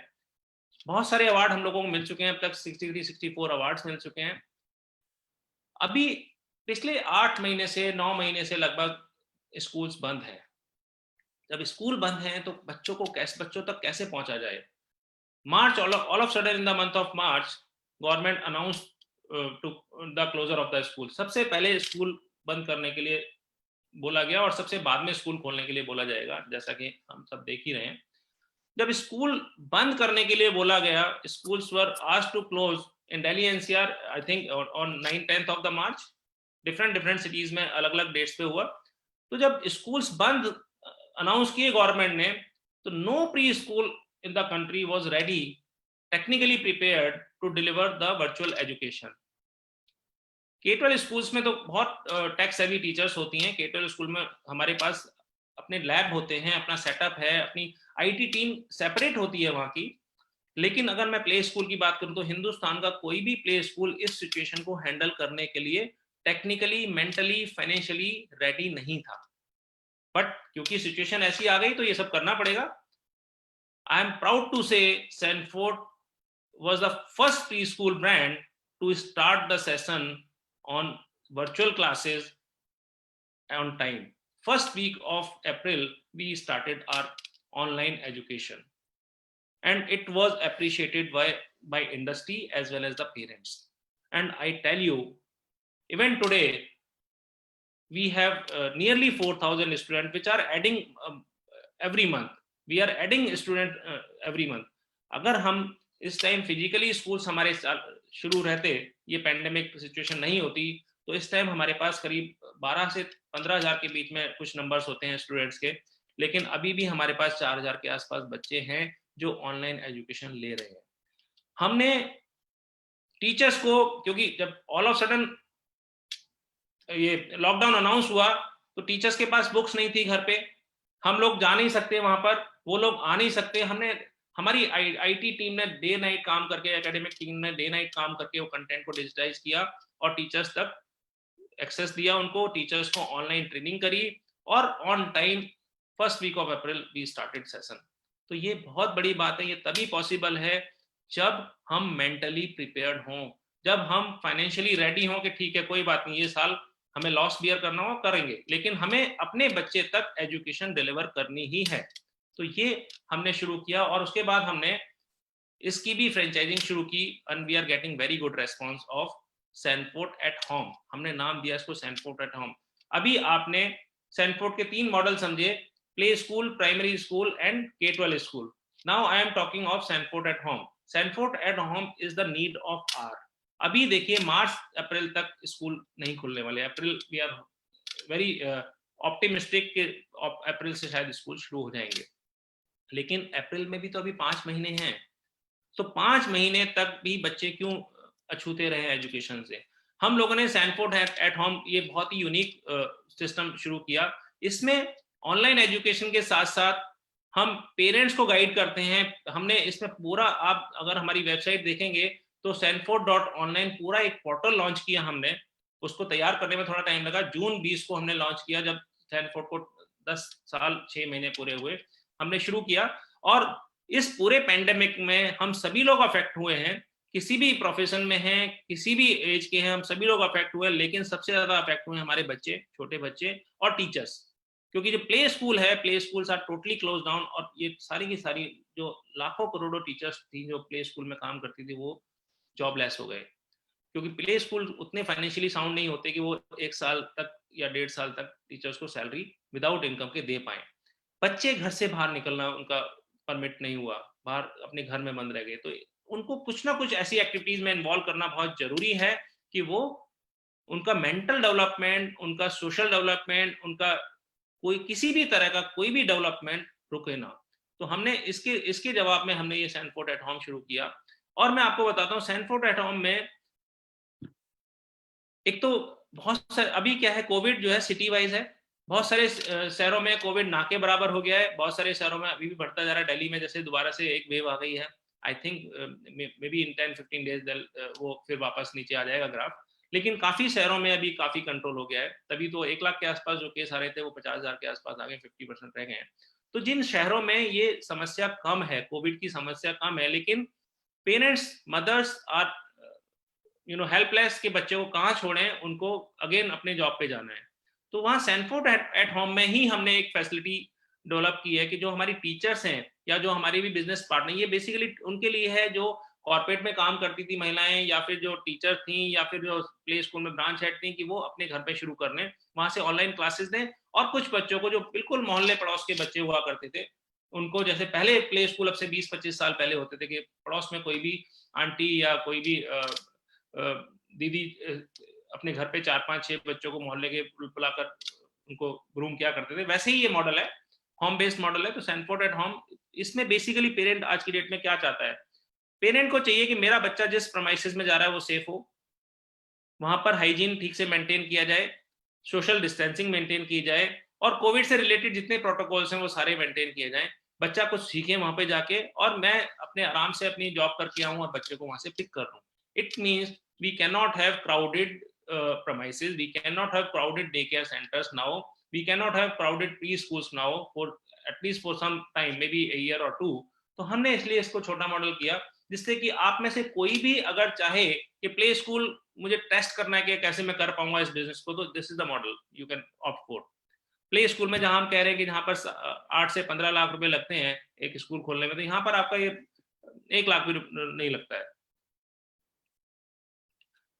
बहुत सारे अवार्ड हम लोगों को मिल चुके हैं अब तक, 63-64 अवार्ड्स मिल चुके हैं. अभी पिछले 8 महीने से 9 महीने से लगभग स्कूल्स बंद है. जब स्कूल बंद हैं तो बच्चों तक कैसे पहुंचा जाए? March, all of sudden in the month of March, government announce to the closure of the school. सबसे पहले स्कूल बंद करने के लिए बोला गया और सबसे बाद में स्कूल खोलने के लिए बोला जाएगा, जैसा कि हम सब देख ही रहे हैं. जब स्कूल बंद करने के लिए बोला गया, schools were asked to close in Delhi NCR, I think on 9-10th of the March. Different cities में अलग अलग डेट्स पे हुआ. तो जब स्कूल्स बंद अनाउंस किए गवर्नमेंट ने, तो no pre school in the country was ready, technically prepared to deliver the virtual education. K-12 schools में तो बहुत टेक सेवी टीचर्स होती हैं. K-12 स्कूल में हमारे पास अपने लैब होते हैं, अपना सेटअप है, अपनी IT टीम सेपरेट होती है वहाँ की. लेकिन अगर मैं प्ले स्कूल की बात करूँ तो हिंदुस्तान का कोई भी प्ले स्कूल इस सिचुएशन को हैंडल करने के लिए टेक्निकली, मेंटली, फाइनेंशियली रेडी नहीं था. बट क्योंकि सिचुएशन ऐसी आ गई तो ये सब करना पड़ेगा. I am proud to say Sanford was the first preschool brand to start the session on virtual classes on time. First week of April, we started our online education. And it was appreciated by industry as well as the parents. And I tell you, even today, we have nearly 4,000 students which are adding every month. We are adding student every month. अगर हम इस time physically schools हमारे शुरू रहते, ये pandemic situation नहीं होती, तो इस टाइम हमारे पास करीब 12 से 15,000 के बीच में कुछ नंबर्स होते हैं स्टूडेंट्स के. लेकिन अभी भी हमारे पास 4,000 के आसपास बच्चे हैं जो ऑनलाइन एजुकेशन ले रहे हैं. हमने टीचर्स को, क्योंकि जब ऑल ऑफ सडन ये लॉकडाउन अनाउंस हुआ तो टीचर्स के पास बुक्स नहीं थी घर पे. हम लोग जा नहीं सकते वहां पर, वो लोग आ नहीं सकते. हमारी IT टीम ने डे नाइट काम करके, एकेडमिक टीम ने डे नाइट काम करके वो कंटेंट को डिजिटाइज किया और टीचर्स तक एक्सेस दिया उनको. टीचर्स को ऑनलाइन ट्रेनिंग करी और on time first week of April we started session. तो ये बहुत बड़ी बात है. ये तभी पॉसिबल है जब हम मेंटली प्रिपेयर्ड हों, जब हम फाइनेंशियली रेडी हों कि ठीक है कोई बात नहीं, ये साल हमें लॉस बियर करना हो करेंगे, लेकिन हमें अपने बच्चे तक एजुकेशन डिलीवर करनी ही है. तो ये हमने शुरू किया और उसके बाद हमने इसकी भी फ्रेंचाइजिंग शुरू की and we are getting very good response of Sanford at home. हमने नाम दिया इसको सैनफोर्ड एट होम. अभी आपने सैनफोर्ड के 3 मॉडल समझे, play school, primary school and K-12 school. Now I am talking of Sanford at home. Sanford at home is the need of hour. अभी देखिए मार्च अप्रैल तक स्कूल नहीं खुलने वाले. April we are very optimistic कि April से शायद school शुरू हो जाएंगे, लेकिन अप्रैल में भी तो अभी 5 महीने हैं। तो 5 महीने तक भी बच्चे क्यों अछूते रहे एजुकेशन से? हम लोगों ने सैनफोर्ड एट होम ये बहुत ही यूनिक सिस्टम शुरू किया। इसमें ऑनलाइन एजुकेशन के साथ साथ हम पेरेंट्स को गाइड करते हैं। हमने इसमें पूरा, आप अगर हमारी वेबसाइट देखेंगे तो sanford.online पूरा एक पोर्टल लॉन्च किया हमने। उसको तैयार करने में थोड़ा टाइम लगा। जून 20 को हमने लॉन्च किया, जब सैनफोर्ड को 10 साल 6 महीने पूरे हुए हमने शुरू किया। और इस पूरे पैंडेमिक में हम सभी लोग अफेक्ट हुए हैं, किसी भी प्रोफेशन में हैं, किसी भी एज के हैं, हम सभी लोग अफेक्ट हुए, लेकिन सबसे ज्यादा अफेक्ट हुए हमारे बच्चे, छोटे बच्चे और टीचर्स। क्योंकि जो प्ले स्कूल है, play schools are totally close down, और ये सारी की सारी जो लाखों करोड़ों टीचर्स थी जो प्ले स्कूल में काम करती थी, वो जॉबलेस हो गए। क्योंकि प्ले स्कूल उतने फाइनेंशियली साउंड नहीं होते कि वो 1 साल तक या 1.5 साल तक टीचर्स को सैलरी विदाउट इनकम के दे पाए। बच्चे घर से बाहर निकलना उनका परमिट नहीं हुआ, बाहर अपने घर में बंद रह गए। तो उनको कुछ ना कुछ ऐसी एक्टिविटीज में इन्वॉल्व करना बहुत जरूरी है कि वो, उनका मेंटल डेवलपमेंट, उनका सोशल डेवलपमेंट, उनका कोई किसी भी तरह का कोई भी डेवलपमेंट रुके ना। तो हमने इसके इसके जवाब में हमने ये सैनफोर्ड एट होम शुरू किया। और मैं आपको बताता हूँ सैनफोर्ड एट होम में एक तो बहुत सारे, अभी क्या है, कोविड जो है सिटी वाइज है, बहुत सारे शहरों में कोविड ना के बराबर हो गया है, बहुत सारे शहरों में अभी भी बढ़ता जा रहा है। दिल्ली में जैसे दोबारा से एक वेव आ गई है, I think may be in 10-15 days वो फिर वापस नीचे आ जाएगा ग्राफ। लेकिन काफी शहरों में अभी काफी कंट्रोल हो गया है। तभी तो 1 लाख के आसपास जो केस आ रहे थे वो 50,000 के आसपास आ गए, 50% रह गए हैं। तो जिन शहरों में ये समस्या कम है, कोविड की समस्या कम है, लेकिन पेरेंट्स, मदर्स आर हेल्पलेस के बच्चे को कहाँ छोड़ें, उनको अगेन अपने जॉब पे जाना है। तो वहाँ सैनफोर्ड एट होम में ही हमने एक फैसिलिटी डेवलप की है कि जो हमारी टीचर्स हैं या जो हमारी भी बिजनेस पार्टनर, ये बेसिकली उनके लिए है जो कॉर्पोरेट में काम करती थी महिलाएं, या फिर जो टीचर थी, या फिर जो प्ले स्कूल में ब्रांच हेड थी, कि वो अपने घर पे शुरू कर लें, वहां से ऑनलाइन क्लासेस दें। और कुछ बच्चों को जो बिल्कुल मोहल्ले पड़ोस के बच्चे हुआ करते थे, उनको, जैसे पहले प्ले स्कूल अब से 20-25 साल पहले होते थे कि पड़ोस में कोई भी आंटी या कोई भी दीदी अपने घर पे 4-5-6 बच्चों को मोहल्ले के बुलाकर उनको ग्रूम किया करते थे, वैसे ही ये मॉडल है, होम बेस्ड मॉडल है। तो सैनफोर्ड एट होम, इसमें बेसिकली पेरेंट आज की डेट में क्या चाहता है, पेरेंट को चाहिए कि मेरा बच्चा जिस प्रेमाइसेस में जा रहा है वो सेफ हो, वहां पर हाइजीन ठीक से मेंटेन किया जाए, सोशल डिस्टेंसिंग मेंटेन की जाए, और कोविड से रिलेटेड जितने प्रोटोकॉल्स हैं वो सारे मेंटेन किए जाएं। बच्चा कुछ सीखे वहां पे जाके, और मैं अपने आराम से अपनी जॉब करके आऊं और बच्चे को वहां से पिक कर रहा हूँ। It means we cannot have crowded premises, we cannot have crowded daycare centers now, we cannot have crowded preschools now for at least for some time, maybe a year or two. तो हमने इसलिए इसको छोटा model किया, जिससे कि आप में से कोई भी अगर चाहे कि प्ले स्कूल मुझे टेस्ट करना है कि कैसे मैं कर पाऊंगा इस बिजनेस को, तो this is the model you can opt for. Play school में जहां हम कह रहे हैं कि जहां पर 8 से 15 लाख रुपए लगते हैं एक स्कूल खोलने में, तो यहाँ पर आपका ये 1 लाख भी नहीं लगता है।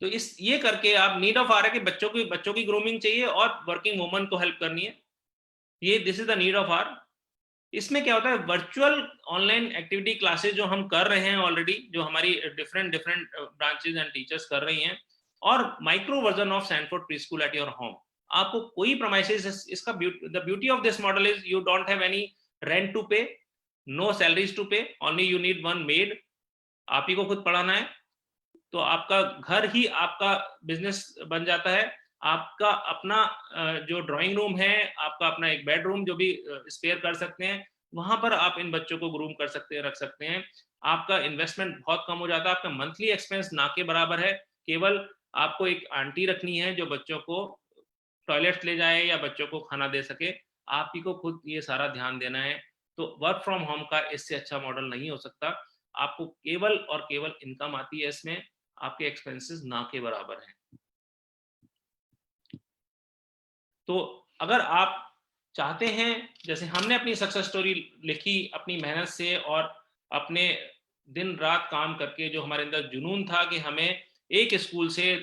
तो इस ये करके आप, नीड ऑफ आ रहा है कि बच्चों की ग्रूमिंग चाहिए और वर्किंग वुमन को हेल्प करनी है, ये this is the need of hour. इसमें क्या होता है, वर्चुअल ऑनलाइन एक्टिविटी क्लासेस जो हम कर रहे हैं ऑलरेडी, जो हमारी different different branches and teachers कर रही हैं, और micro version of Sanford preschool at your home. आपको कोई प्रोमाइसेस, इसका the beauty of this model is you don't have any rent to pay, no salaries to pay, only you need one maid, आप ही को खुद पढ़ाना है। तो आपका घर ही आपका बिजनेस बन जाता है। आपका अपना जो ड्राइंग रूम है, आपका अपना एक बेडरूम जो भी स्पेयर कर सकते हैं, वहां पर आप इन बच्चों को ग्रूम कर सकते हैं, रख सकते हैं। आपका इन्वेस्टमेंट बहुत कम हो जाता है, आपका मंथली एक्सपेंस ना के बराबर है। केवल आपको एक आंटी रखनी है जो बच्चों को टॉयलेट ले जाए या बच्चों को खाना दे सके, आप ही को खुद ये सारा ध्यान देना है। तो वर्क फ्रॉम होम का इससे अच्छा मॉडल नहीं हो सकता। आपको केवल और केवल इनकम आती है इसमें, आपके एक्सपेंसेस ना के बराबर हैं। तो अगर आप चाहते हैं, जैसे हमने अपनी सक्सेस स्टोरी लिखी अपनी मेहनत से और अपने दिन रात काम करके, जो हमारे अंदर जुनून था कि हमें एक स्कूल से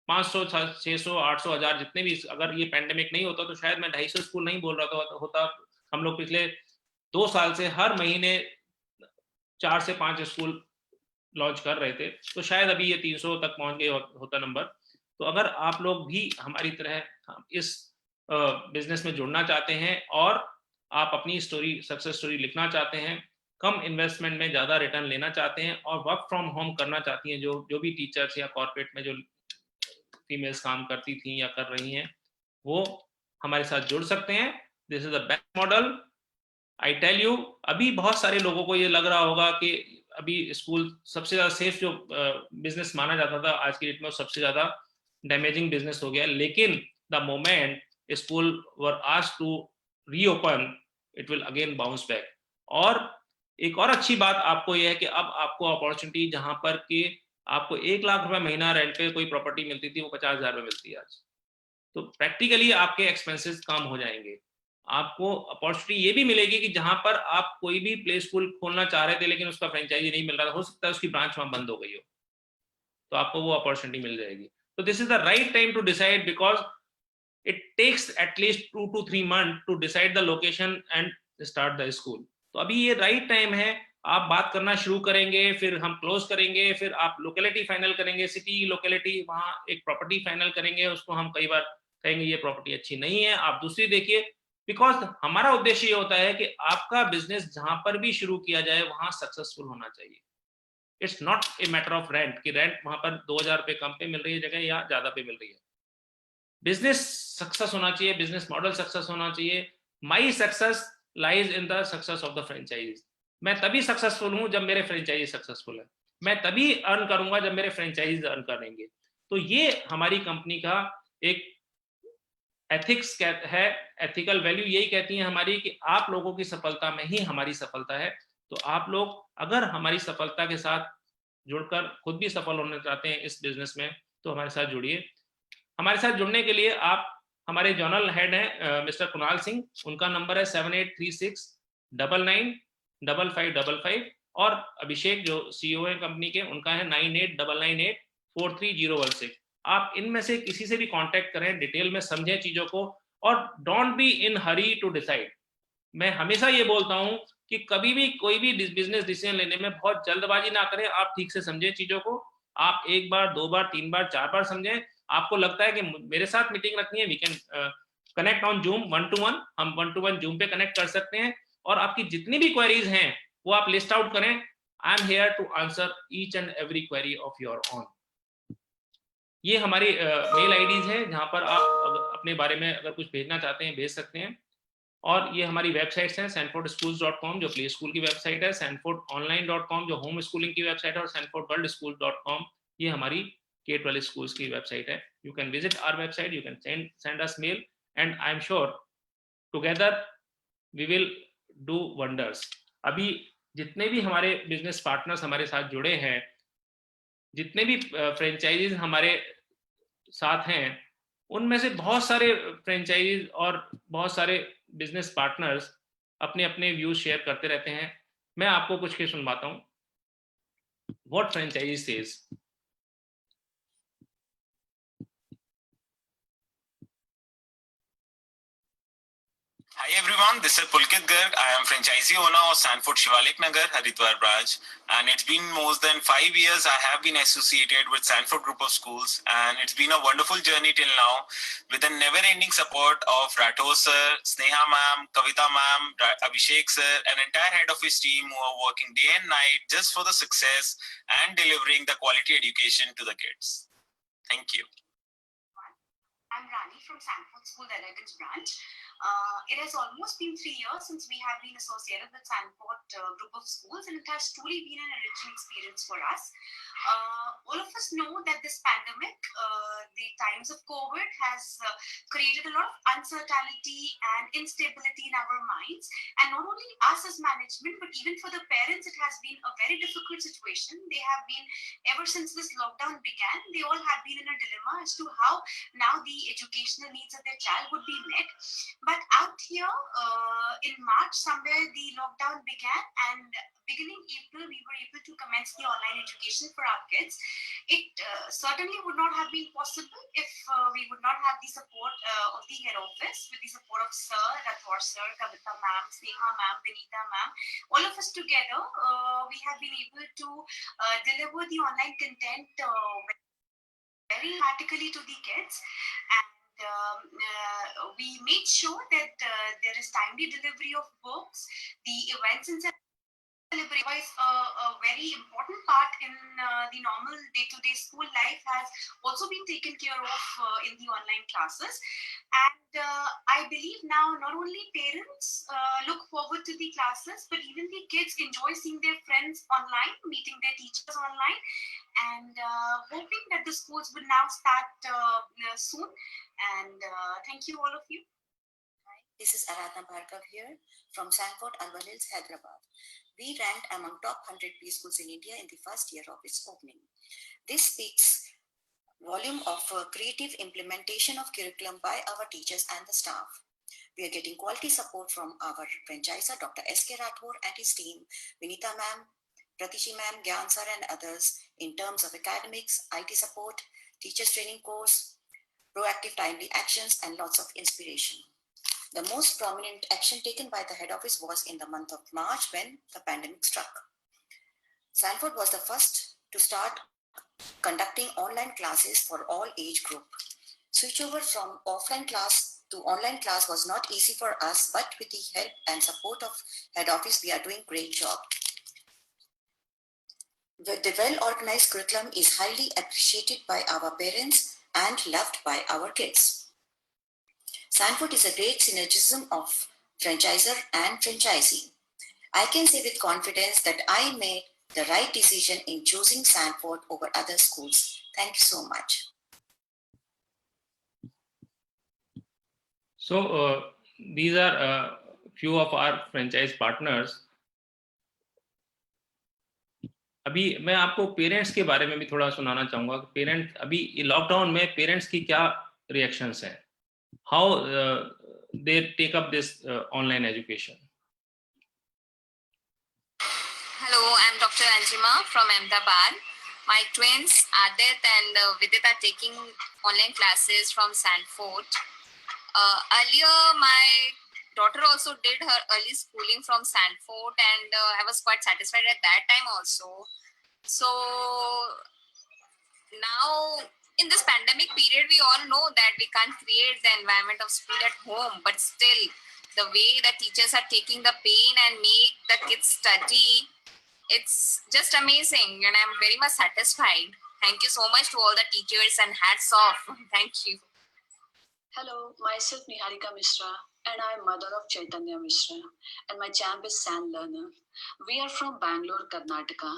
500, 600, 800, 1000 जितने भी, अगर ये पैंडेमिक नहीं होता तो शायद मैं 250 स्कूल नहीं बोल रहा होता। हम लोग पिछले 2 साल से हर महीने 4 से 5 स्कूल लॉन्च कर रहे थे, तो शायद अभी ये 300 तक पहुंच गए होता नंबर। तो अगर आप लोग भी हमारी तरह इस बिजनेस में जुड़ना चाहते हैं और आप अपनी स्टोरी, सक्सेस स्टोरी लिखना चाहते हैं, कम इन्वेस्टमेंट में ज़्यादा रिटर्न लेना चाहते हैं और वर्क फ्रॉम होम करना चाहती हैं, जो भी टीचर्स या कॉर्पोरेट में जो फीमेल्स काम करती थी या कर रही हैं, वो हमारे साथ जुड़ सकते हैं। This is the best model. I tell you, अभी बहुत सारे लोगों को ये लग रहा होगा कि अभी स्कूल सबसे ज्यादा सेफ जो बिजनेस माना जाता था, आज की डेट में सबसे ज्यादा डैमेजिंग बिजनेस हो गया। लेकिन the moment school were asked to reopen, it will again bounce back. और एक और अच्छी बात आपको यह है कि अब आपको अपॉर्चुनिटी, जहां पर कि आपको 1 लाख रुपए महीना रेंट पे कोई प्रॉपर्टी मिलती थी, वो 50,000 में मिलती है आज। तो प्रैक्टिकली आपके एक्सपेंसेस कम हो जाएंगे। आपको अपॉर्चुनिटी ये भी मिलेगी कि जहां पर आप कोई भी प्ले स्कूल खोलना चाह रहे थे लेकिन उसका फ्रेंचाइजी नहीं मिल रहा था, हो सकता है उसकी ब्रांच वहां बंद हो गई हो, तो आपको वो अपॉर्चुनिटी मिल जाएगी। तो this is the right time to decide, because it takes at least 2 to 3 months to decide the location and start the school। तो अभी ये राइट टाइम है। आप बात करना शुरू करेंगे, फिर हम क्लोज करेंगे, फिर आप लोकेलिटी फाइनल करेंगे, सिटी लोकेलिटी, वहां एक प्रॉपर्टी फाइनल करेंगे, उसको हम कई बार कहेंगे ये प्रॉपर्टी अच्छी नहीं है, आप दूसरी देखिए। बिकॉज हमारा उद्देश्य ये होता है कि आपका बिजनेस जहां पर भी शुरू किया जाए वहां सक्सेसफुल होना चाहिए। It's not a matter of rent कि रेंट वहां पर 2,000 रुपये कम पे मिल रही है जगह या ज्यादा पे मिल रही है। बिजनेस सक्सेस होना चाहिए, बिजनेस मॉडल सक्सेस होना चाहिए। My success lies in the success of the franchise. मैं तभी सक्सेसफुल हूं जब मेरे फ्रेंचाइजी सक्सेसफुल है, मैं तभी अर्न करूंगा जब मेरे फ्रेंचाइज अर्न करेंगे। तो ये हमारी कंपनी का एक एथिक्स है, एथिकल वैल्यू यही कहती है हमारी कि आप लोगों की सफलता में ही हमारी सफलता है। तो आप लोग अगर हमारी सफलता के साथ जुड़कर खुद भी सफल होना चाहते हैं इस बिजनेस में, तो हमारे साथ जुड़िए। हमारे साथ जुड़ने के लिए आप, हमारे जनरल हेड हैं मिस्टर कुणाल सिंह, उनका नंबर है 7836995555, और अभिषेक जो सीईओ है कंपनी के, उनका है 9899843016। आप इनमें से किसी से भी कांटेक्ट करें, डिटेल में समझें चीजों को, और don't be in hurry to decide. मैं हमेशा ये बोलता हूं कि कभी भी कोई भी बिजनेस डिसीजन लेने में बहुत जल्दबाजी ना करें, आप ठीक से समझें चीजों को। आप 1 बार 2 बार 3 बार 4 बार समझें। आपको लगता है कि मेरे साथ मीटिंग रखनी है, we can connect on Zoom 1-to-1, हम 1-to-1 जूम पे कनेक्ट कर सकते हैं, और आपकी जितनी भी क्वेरीज हैं वो आप लिस्ट आउट करें। I am here to answer each and every query of your own. ये हमारी मेल आईडीज है जहां पर आप अपने बारे में अगर कुछ भेजना चाहते हैं भेज सकते हैं। और ये हमारी वेबसाइट्स हैं, sanfordschools.com जो प्ले स्कूल की वेबसाइट है, sanfordonline.com जो होम स्कूलिंग की वेबसाइट है, और sanfordworldschools.com ये हमारी K-12 स्कूल्स की वेबसाइट है। You can visit our website, you can send us mail, and I am sure together we will do wonders. अभी जितने भी हमारे बिजनेस पार्टनर्स हमारे साथ जुड़े हैं, जितने भी फ्रेंचाइजीज हमारे साथ हैं, उनमें से बहुत सारे फ्रेंचाइजीज और बहुत सारे बिजनेस पार्टनर्स अपने अपने व्यूज शेयर करते रहते हैं। मैं आपको कुछ के सुनवाता हूं। What franchisee says. Hi everyone, this is Pulkit Garg. I am franchisee owner of Sanford Shivalik Nagar, Haridwar branch, and it's been more than 5 years I have been associated with Sanford Group of Schools, and it's been a wonderful journey till now with a never-ending support of Rathore sir, Sneha ma'am, Kavita ma'am, Abhishek sir, and entire head office team who are working day and night just for the success and delivering the quality education to the kids. Thank you. I'm Rani from Sanford School, the Elegance branch. It has almost been 3 years since we have been associated with Sanford Group of Schools, and it has truly been an enriching experience for us. All of us know that this pandemic, the times of COVID, has created a lot of uncertainty and instability in our minds. And not only us as management, but even for the parents, it has been a very difficult situation. They have been, ever since this lockdown began, they all have been in a dilemma as to how now the educational needs of their child would be met. But out here in March, somewhere the lockdown began, and beginning April, we were able to commence the online education for our kids. It certainly would not have been possible if we would not have the support of the head office, with the support of Sir, Rathore sir, Kavita ma'am, Sneha ma'am, Vinita ma'am. All of us together, we have been able to deliver the online content very practically to the kids. And we made sure that there is timely delivery of books, the events and celebration was a very important part in the normal day-to-day school life has also been taken care of in the online classes. And I believe now not only parents look forward to the classes, but even the kids enjoy seeing their friends online, meeting their teachers online, and hoping that the schools will now start soon. And thank you all of you. This is Aradhana Bhargav here from Sanford Alwar Hills, Hyderabad. We ranked among top 100 preschools in India in the first year of its opening. This speaks volume of creative implementation of curriculum by our teachers and the staff. We are getting quality support from our franchisor, Dr. S.K. Rathore and his team, Vinita ma'am, Pratishi ma'am, Gyan sir and others in terms of academics, IT support, teachers training course, proactive timely actions and lots of inspiration. The most prominent action taken by the head office was in the month of March when the pandemic struck. Sanford was the first to start conducting online classes for all age group. Switchover from offline class to online class was not easy for us, but with the help and support of head office, we are doing great job. The well-organized curriculum is highly appreciated by our parents and loved by our kids. Sanford is a great synergism of franchisor and franchisee. I can say with confidence that I made the right decision in choosing Sanford over other schools. Thank you so much. So these are few of our franchise partners. अभी मैं आपको parents के बारे में भी थोड़ा सुनाना चाहूँगा कि पेरेंट अभी लॉकडाउन में पेरेंट्स की क्या रिएक्शंस हैं, how they take up this online education. Hello, I'm Dr. Anjima from Ahmedabad. My twins Adit and Vidit are taking online classes from Sanford. Earlier, my daughter also did her early schooling from Sanford, and I was quite satisfied at that time also. So now in this pandemic period, we all know that we can't create the environment of school at home, but still the way the teachers are taking the pain and make the kids study, it's just amazing, and I'm very much satisfied. Thank you so much to all the teachers and hats off. Thank you. Hello, myself Niharika Mishra, and I'm mother of Chaitanya Mishra, and my champ is San Learner. We are from Bangalore, Karnataka.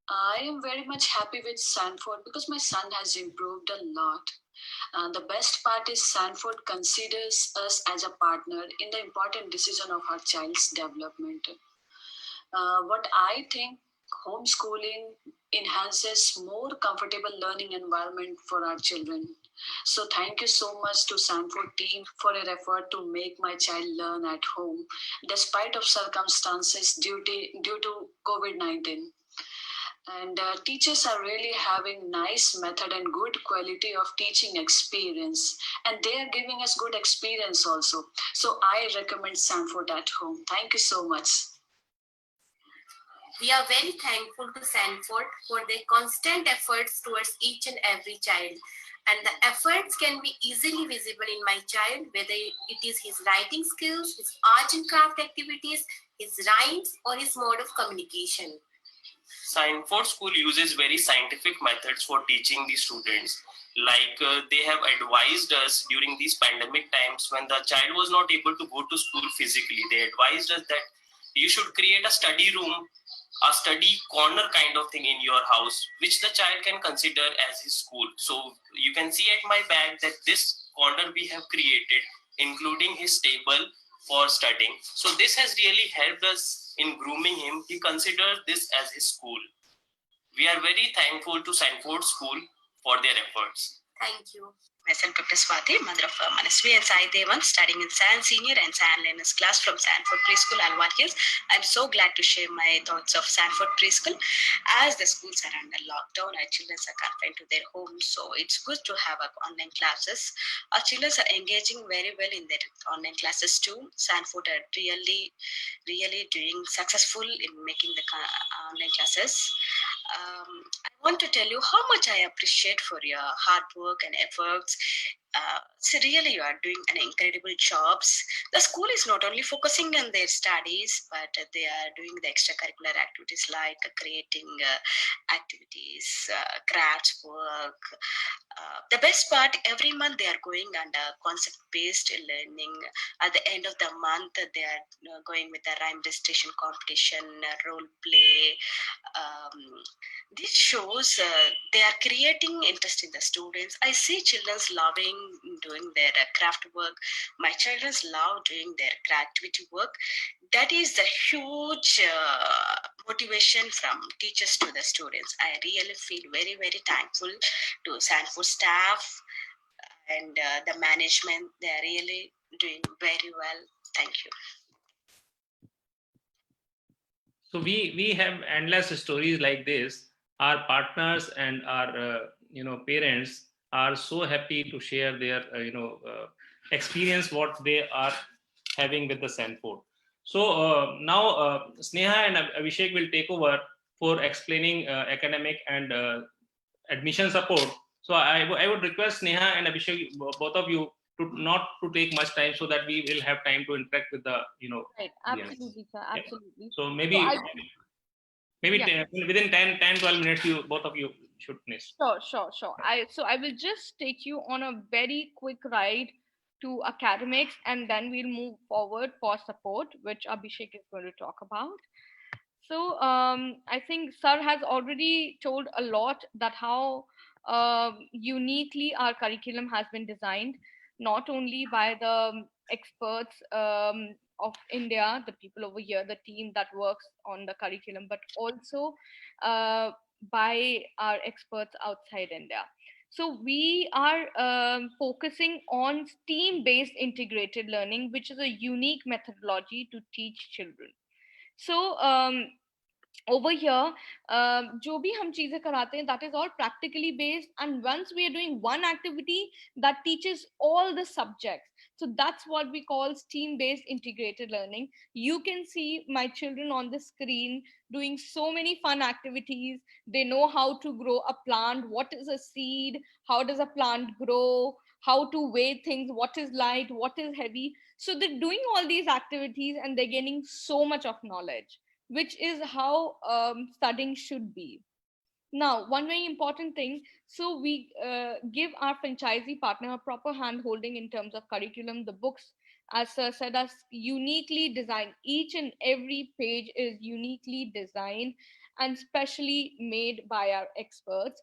I am very much happy with Sanford because my son has improved a lot. The best part is Sanford considers us as a partner in the important decision of our child's development. What I think, homeschooling enhances more comfortable learning environment for our children. So thank you so much to Sanford team for your effort to make my child learn at home, despite of circumstances due to COVID-19. And teachers are really having nice method and good quality of teaching experience, and they are giving us good experience also. So I recommend Sanford at home. Thank you so much. We are very thankful to Sanford for their constant efforts towards each and every child. And the efforts can be easily visible in my child, whether it is his writing skills, his art and craft activities, his rhymes, or his mode of communication. Sanford School uses very scientific methods for teaching the students. Like they have advised us during these pandemic times when the child was not able to go to school physically. They advised us that you should create a study room, a study corner kind of thing in your house, which the child can consider as his school. So you can see at my back that this corner we have created, including his table for studying. So this has really helped us in grooming him. He considers this as his school. We are very thankful to Sanford School for their efforts. Thank you. Myself, Dr. Swati, mother of Manasvi and Sai Devan, studying in San Senior and San Learners class from Sanford Preschool, Alwar Hills. I'm so glad to share my thoughts of Sanford Preschool. As the schools are under lockdown, our children are confined to their homes, so it's good to have online classes. Our children are engaging very well in their online classes too. Sanford are really doing successful in making the online classes. I want to tell you how much I appreciate for your hard work and efforts So really, you are doing an incredible job. The school is not only focusing on their studies, but they are doing the extracurricular activities like creating activities, crafts work. The best part, every month they are going under concept-based learning. At the end of the month, they are going with a rhyme recitation competition, role play. This shows they are creating interest in the students. I see children loving doing their craft work. My children love doing their creativity work. That is the huge motivation from teachers to the students. I really feel very, very thankful to Sanford staff and the management. They are really doing very well. Thank you. So we have endless stories like this. Our partners and our parents are so happy to share their experience what they are having with the Sanford. So now Sneha and Abhishek will take over for explaining academic and admission support. So I would request Sneha and Abhishek, both of you, to not to take much time so that we will have time to interact with the Right, absolutely, sir, absolutely. So maybe within 10-12 minutes you both of you should finish. Sure. I will just take you on a very quick ride to academics, and then we'll move forward for support, which Abhishek is going to talk about. So I think Sir has already told a lot that how uniquely our curriculum has been designed, not only by the experts of India, the people over here, the team that works on the curriculum, but also by our experts outside India. So we are focusing on STEAM-based integrated learning, which is a unique methodology to teach children. So over here, जो भी हम चीजें कराते हैं, that is all practically based, and once we are doing one activity that teaches all the subjects. So that's what we call STEAM-based integrated learning. You can see my children on the screen doing so many fun activities. They know how to grow a plant, what is a seed, how does a plant grow, how to weigh things, what is light, what is heavy. So they're doing all these activities and they're gaining so much of knowledge, which is how studying should be. Now, one very important thing, so we give our franchisee partner a proper hand holding in terms of curriculum. The books, as Sir said, are uniquely designed. Each and every page is uniquely designed and specially made by our experts.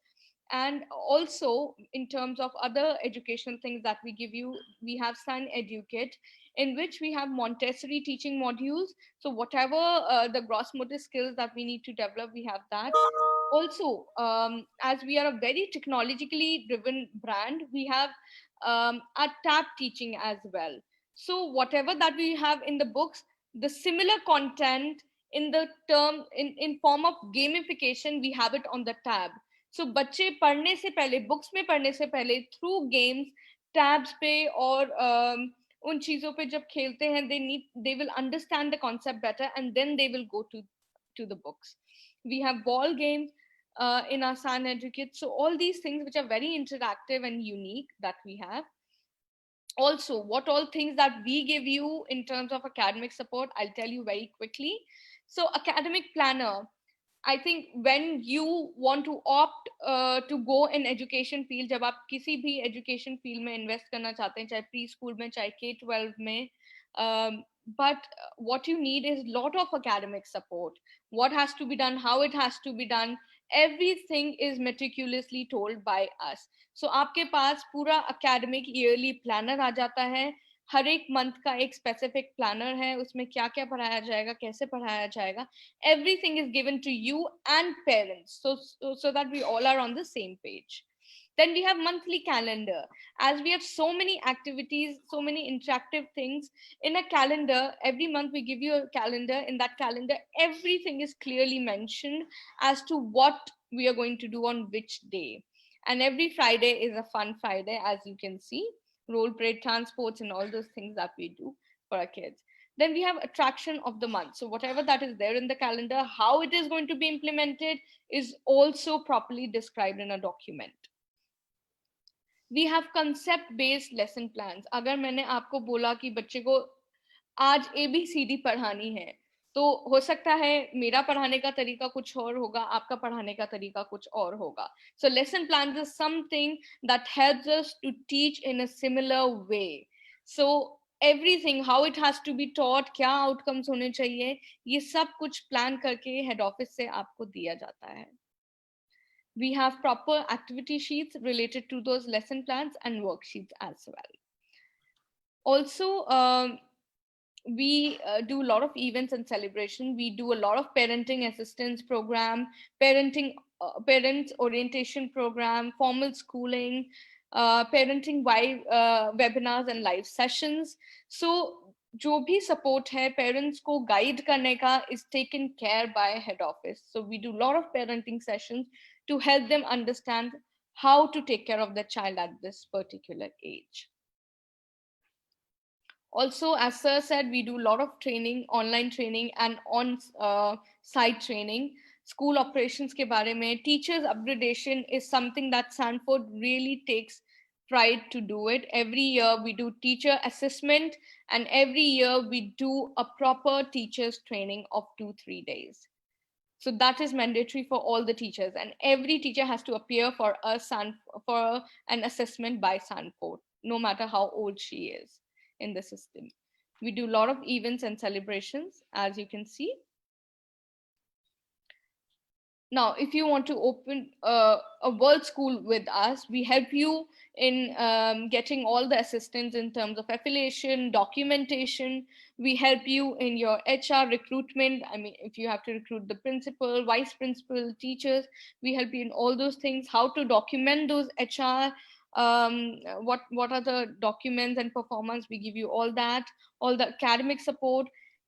And also, in terms of other educational things that we give you, we have Sun Educate, in which we have Montessori teaching modules. So whatever the gross motor skills that we need to develop, we have that. Also, as we are a very technologically driven brand, we have a tab teaching as well. So whatever that we have in the books, the similar content in the term in form of gamification, we have it on the tab. So बच्चे पढ़ने से पहले, books में पढ़ने से पहले, through games, tabs पे और उन चीजों पे जब खेलते हैं, they will understand the concept better, and then they will go to the books. We have ball games in our Sun Educate. So all these things which are very interactive and unique that we have. Also, what all things that we give you in terms of academic support, I'll tell you very quickly. So academic planner, I think when you want to opt to go in education field, जब आप किसी भी education field में invest करना चाहते हैं, चाहे preschool में, चाहे K-12 में, but what you need is lot of academic support. What has to be done, how it has to be done, everything is meticulously told by us. So आपके पास पूरा academic yearly planner आ जाता है. हर एक month का एक specific planner है, उसमें क्या क्या पढ़ाया जाएगा, कैसे पढ़ाया जाएगा. Everything is given to you and parents, so that we all are on the same page. Then we have monthly calendar. As we have so many activities, so many interactive things in a calendar, every month we give you a calendar. In that calendar, everything is clearly mentioned as to what we are going to do on which day. And every Friday is a fun Friday, as you can see. Role play, transports, and all those things that we do for our kids. Then we have attraction of the month. So whatever that is there in the calendar, how it is going to be implemented is also properly described in a document. We have concept based lesson plans. अगर मैंने आपको बोला कि बच्चे को आज ABCD पढ़ानी है, तो हो सकता है मेरा पढ़ाने का तरीका कुछ और होगा, आपका पढ़ाने का तरीका कुछ और होगा. So lesson plans is something that helps us to teach in a similar way. So everything, how it has to be taught, क्या outcomes होने चाहिए, ये सब कुछ plan करके head office से आपको दिया जाता है. We have proper activity sheets related to those lesson plans and worksheets as well. Also, we do a lot of events and celebration. We do a lot of parenting assistance program, parents orientation program, formal schooling, parenting webinars and live sessions. So जो भी support है parents को guide करने का is taken care by head office. So we do a lot of parenting sessions to help them understand how to take care of the child at this particular age. Also, as Sir said, we do a lot of training, online training and on-site training. School operations ke baare mein, teachers upgradation is something that Sanford really takes pride to do it. Every year we do teacher assessment, and every year we do a proper teachers training of 2-3 days. So that is mandatory for all the teachers, and every teacher has to appear for an assessment by Sanford, no matter how old she is in the system. We do a lot of events and celebrations, as you can see. Now, if you want to open a world school with us, we help you in getting all the assistance in terms of affiliation, documentation. We help you in your HR recruitment. I mean, if you have to recruit the principal, vice principal, teachers, we help you in all those things, how to document those HR, what are the documents and performance. We give you all that, all the academic support,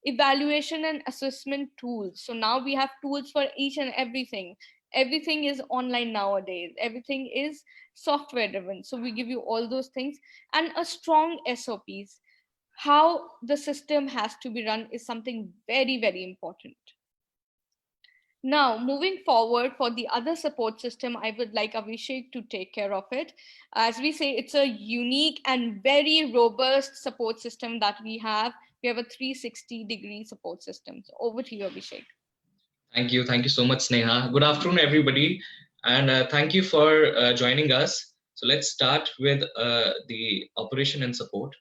evaluation and assessment tools. So now we have tools for each and everything. Everything is online nowadays. Everything is software driven. So we give you all those things, and a strong SOPs. How the system has to be run is something very, very important. Now, moving forward for the other support system, I would like Abhishek to take care of it. As we say, it's a unique and very robust support system that we have. We have a 360-degree support system. So over to you, Abhishek. Thank you. Thank you so much, Sneha. Good afternoon, everybody. And thank you for joining us. So let's start with the operation and support.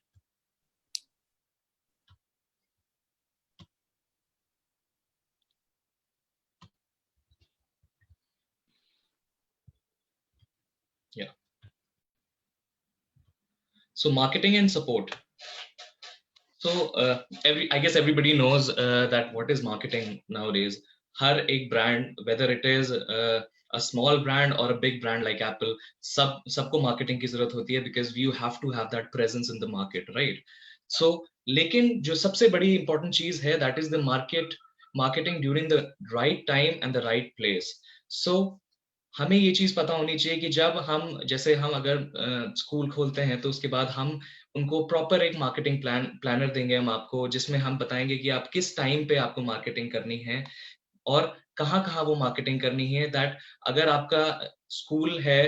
Yeah. So marketing and support. So I guess everybody knows that what is marketing nowadays. Har ek brand, whether it is a small brand or a big brand like Apple, sabko marketing ki zarurat hoti hai, because you have to have that presence in the market, right? So, lekin jo sabse badi important cheez hai, that is the marketing during the right time and the right place. So, हमें ये चीज पता होनी चाहिए कि जब हम जैसे हम अगर स्कूल खोलते हैं तो उसके बाद हम उनको प्रॉपर एक मार्केटिंग प्लानर देंगे हम आपको, जिसमें हम बताएंगे कि आप किस टाइम पे आपको मार्केटिंग करनी है और कहाँ वो मार्केटिंग करनी है. दैट अगर आपका स्कूल है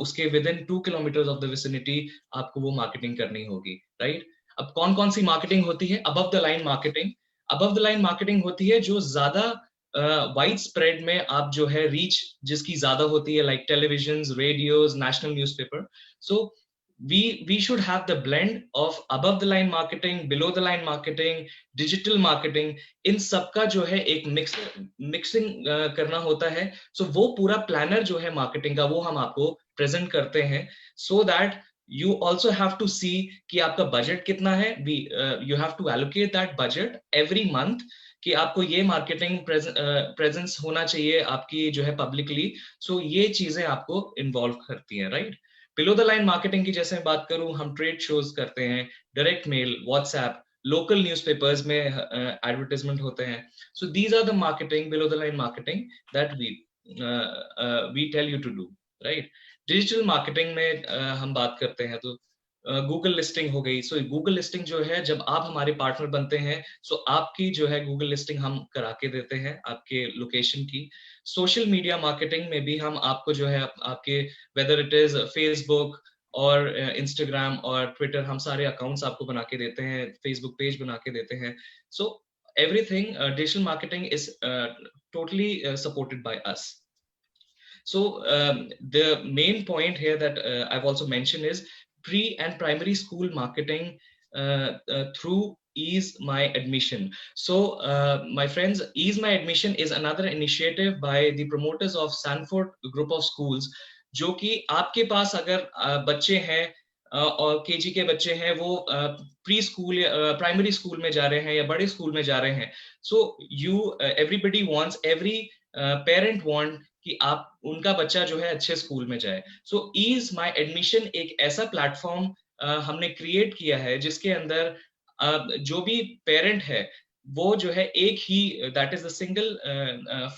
उसके with in 2 kilometre of the vicinity आपको वो मार्केटिंग करनी होगी, राइट? अब कौन सी मार्केटिंग होती है? Above the line marketing. Above the line marketing होती है जो ज्यादा वाइड स्प्रेड में आप जो है रीच जिसकी ज्यादा होती है, like television, radios, national newspaper. So we should have the blend of above the line marketing, below the line marketing, digital marketing. इन सबका जो है एक मिक्सिंग करना होता है. So वो पूरा प्लानर जो है मार्केटिंग का वो हम आपको प्रेजेंट करते हैं, so that you also have to see कि आपका बजट कितना है. You have to allocate that budget every month कि आपको ये मार्केटिंग प्रेजेंस होना चाहिए आपकी जो है पब्लिकली. सो ये चीजें आपको इन्वॉल्व करती हैं, right? Below the line marketing की जैसे बात करूं, हम ट्रेड शोज करते हैं, direct mail, WhatsApp, local newspapers में एडवर्टाइजमेंट होते हैं. So these are the marketing, below the line marketing that we tell you to do, right? Digital marketing में हम बात करते हैं तो गूगल लिस्टिंग हो गई. सो गूगल लिस्टिंग जो है जब आप हमारे पार्टनर बनते हैं, सो आपकी जो है गूगल लिस्टिंग हम करा के देते हैं आपके लोकेशन की. सोशल मीडिया मार्केटिंग में भी हम आपको जो है आपके वेदर इट इज फेसबुक, और इंस्टाग्राम और ट्विटर, हम सारे अकाउंट्स आपको बना के देते हैं, फेसबुक पेज बना के देते हैं. सो everything digital marketing is totally supported by us. So the main point here that I've also mentioned is pre and primary school marketing through Ease My Admission. So my friends, Ease My Admission is another initiative by the promoters of Sanford Group of Schools, जो कि आपके पास अगर बच्चे हैं और KG के बच्चे हैं, वो प्री स्कूल या प्राइमरी स्कूल में जा रहे हैं या बड़े स्कूल में जा रहे हैं, so you everybody wants, every parent want कि आप उनका बच्चा जो है अच्छे स्कूल में जाए. सो ईज माय एडमिशन एक ऐसा प्लेटफॉर्म हमने क्रिएट किया है जिसके अंदर जो भी पेरेंट है वो जो है एक ही, that is the single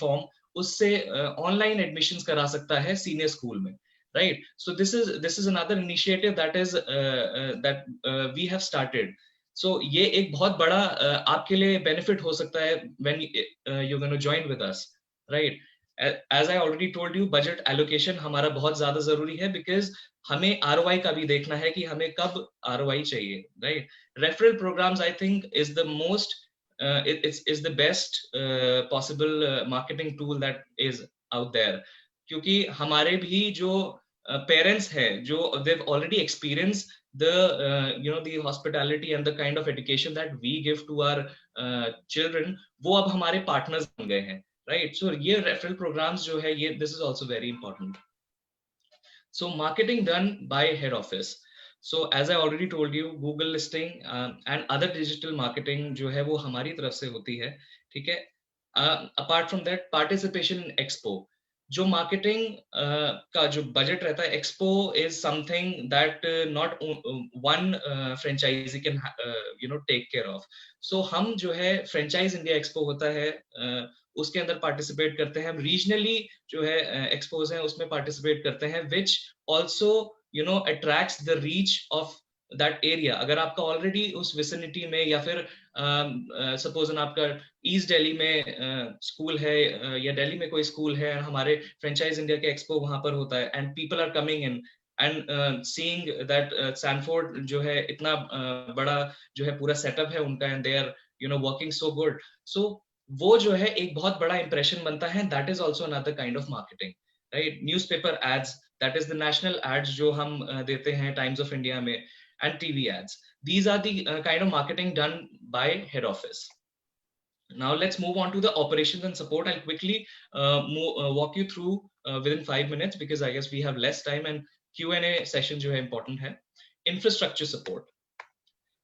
form, उससे ऑनलाइन एडमिशंस करा सकता है सीनियर स्कूल में. Right, so this is another initiative that is that we have started. So ये एक बहुत बड़ा आपके लिए benefit हो सकता है when you're going to join with us, right? As I already told you, budget allocation हमारा बहुत ज़्यादा ज़रूरी है, because हमें ROI का भी देखना है कि हमें कब ROI चाहिए, right? Referral programs, I think, is the most it's the best possible marketing tool that is out there. क्योंकि हमारे भी जो पेरेंट्स हैं, जो they've already experienced the the hospitality and the kind of education that we give to our children, वो अब हमारे partners बन गए हैं, right? So ये रेफरल प्रोग्राम्स जो है, ये this is also very important. So marketing done by head office. So as I already told you, Google listing and other digital marketing जो है वो हमारी तरफ से होती है, ठीक है. Apart from that, participation in expo, जो मार्केटिंग का जो बजट रहता है, expo is something that not one franchisee can take care of. So हम जो है फ्रेंचाइज इंडिया एक्सपो होता है, उसके अंदर पार्टिसिपेट करते हैं. हम रीजनली जो है एक्सपोज हैं उसमें पार्टिसिपेट करते हैं, which also attracts the reach of that area. अगर आपका ऑलरेडी उस विसिनिटी में, या फिर सपोज आपका ईस्ट दिल्ली में स्कूल है या दिल्ली में कोई स्कूल है, हमारे फ्रेंचाइज इंडिया के एक्सपो वहां पर होता है, and people are coming in and seeing that Sanford जो है इतना बड़ा जो है पूरा सेटअप है उनका, and they are working so good. So वो जो है एक बहुत बड़ा इंप्रेशन बनता है. That is also another kind of marketing, right? Newspaper ads, that is the national ads जो हम देते हैं टाइम्स ऑफ इंडिया में, and TV ads. These are the kind of marketing done by head office. Now let's move on to the operations and support. I'll quickly walk you through within 5 minutes, because I guess we have less time, and Q&A session जो है important है. Infrastructure support.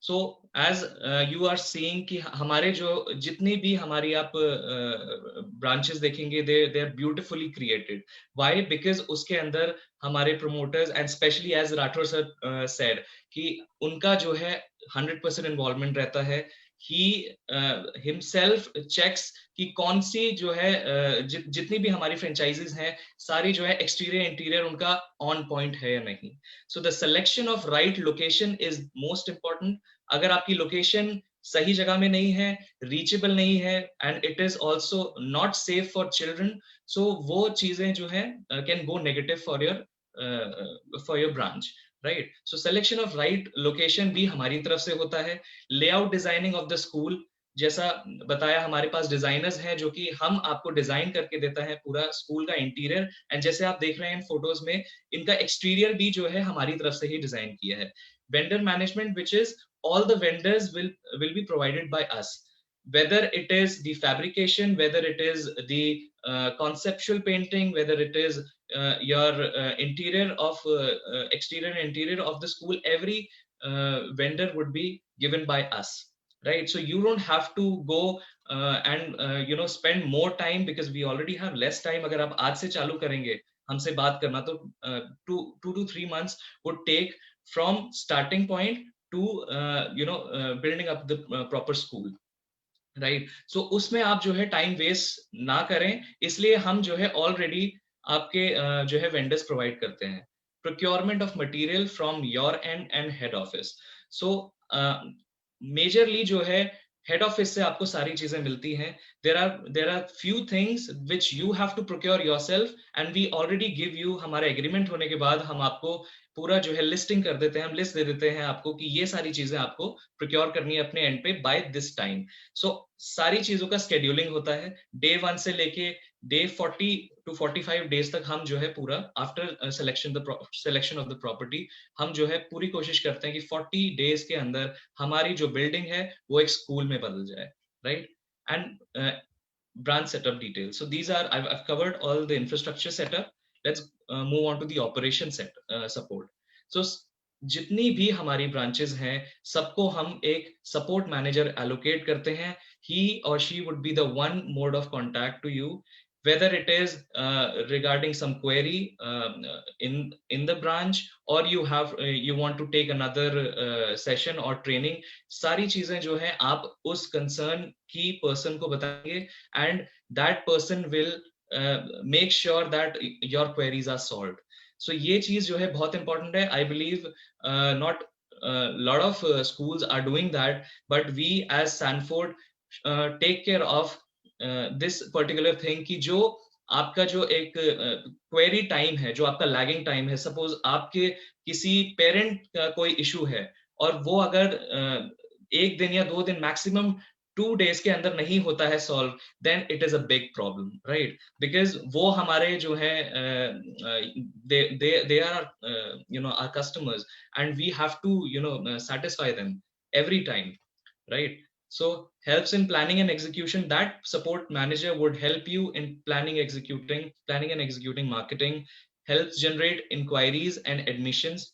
So as you are seeing कि हमारे जो जितनी भी हमारी आप branches देखेंगे, they are beautifully created. Why? Because उसके अंदर हमारे promoters, and especially as Rathore sir said, कि उनका जो है 100% involvement रहता है. He himself checks कि कौन सी जो है जितनी भी हमारी franchises हैं, सारी जो है exterior interior उनका on point है या नहीं. So the selection of right location is most important. अगर आपकी लोकेशन सही जगह में नहीं है, रीचेबल नहीं है, and it is also not safe for children, so वो चीजें जो है can go negative for your branch, right? So selection of right location भी हमारी तरफ से होता है. Layout designing of the school, जैसा बताया, हमारे पास डिजाइनर्स हैं जो कि हम आपको डिजाइन करके देता है पूरा स्कूल का इंटीरियर, एंड जैसे आप देख रहे हैं इन फोटोज में, इनका एक्सटीरियर भी जो है हमारी तरफ से ही डिजाइन किया है. Vendor management, which is all the vendors will be provided by us, whether it is the fabrication, whether it is the conceptual painting, whether it is your interior of exterior and interior of the school. Every vendor would be given by us, right? So you don't have to go and spend more time, because we already have less time. अगर आप आज से चालू करेंगे हमसे बात करना, तो 2 to 3 months would take from starting point to building up the proper school, right? So उसमें आप जो है टाइम वेस्ट ना करें, इसलिए हम जो है ऑलरेडी आपके जो है वेंडर्स प्रोवाइड करते हैं. Procurement of material from your and head office. So majorly जो है हेड ऑफिस से आपको सारी चीजें मिलती हैं. There are few things which you have to procure yourself, and we already give you, हमारे एग्रीमेंट होने के बाद हम आपको पूरा जो है लिस्टिंग कर देते हैं, हम लिस्ट दे देते हैं आपको कि ये सारी चीजें आपको प्रोक्योर करनी है अपने एंड पे बाय दिस टाइम. सो सारी चीजों का स्केड्यूलिंग होता है. डे 1 से लेके डे 40 to 45 डेज तक हम जो है पूरा after selection of the property हम जो है पूरी कोशिश करते हैं कि 40 डेज के अंदर हमारी जो बिल्डिंग है वो एक स्कूल में बदल जाए, right? And branch setup details. So these are, I've covered all the infrastructure setup. Let's move on to the operation support. So जितनी भी हमारी ब्रांचेस हैं सबको हम एक सपोर्ट मैनेजर एलोकेट करते हैं. He or she would be the one mode of contact to you, whether it is regarding some query in the branch, or you want to take another session or training. सारी चीजें जो है आप उस concern की person को बताएंगे, and that person will make sure that your queries are solved. So ये चीज जो है बहुत important है. I believe not lot of schools are doing that, but we as Sanford take care of this particular thing कि जो आपका जो एक क्वेरी टाइम है, जो आपका लैगिंग टाइम है, सपोज आपके किसी पेरेंट का कोई इशू है और वो अगर 1 दिन या 2 दिन मैक्सिमम 2 days के अंदर नहीं होता है solve, then it is a big problem, right? Because वो हमारे जो है they are our customers, and we have to satisfy them every time, right? So helps in planning and execution. That support manager would help you in planning and executing marketing, helps generate inquiries and admissions,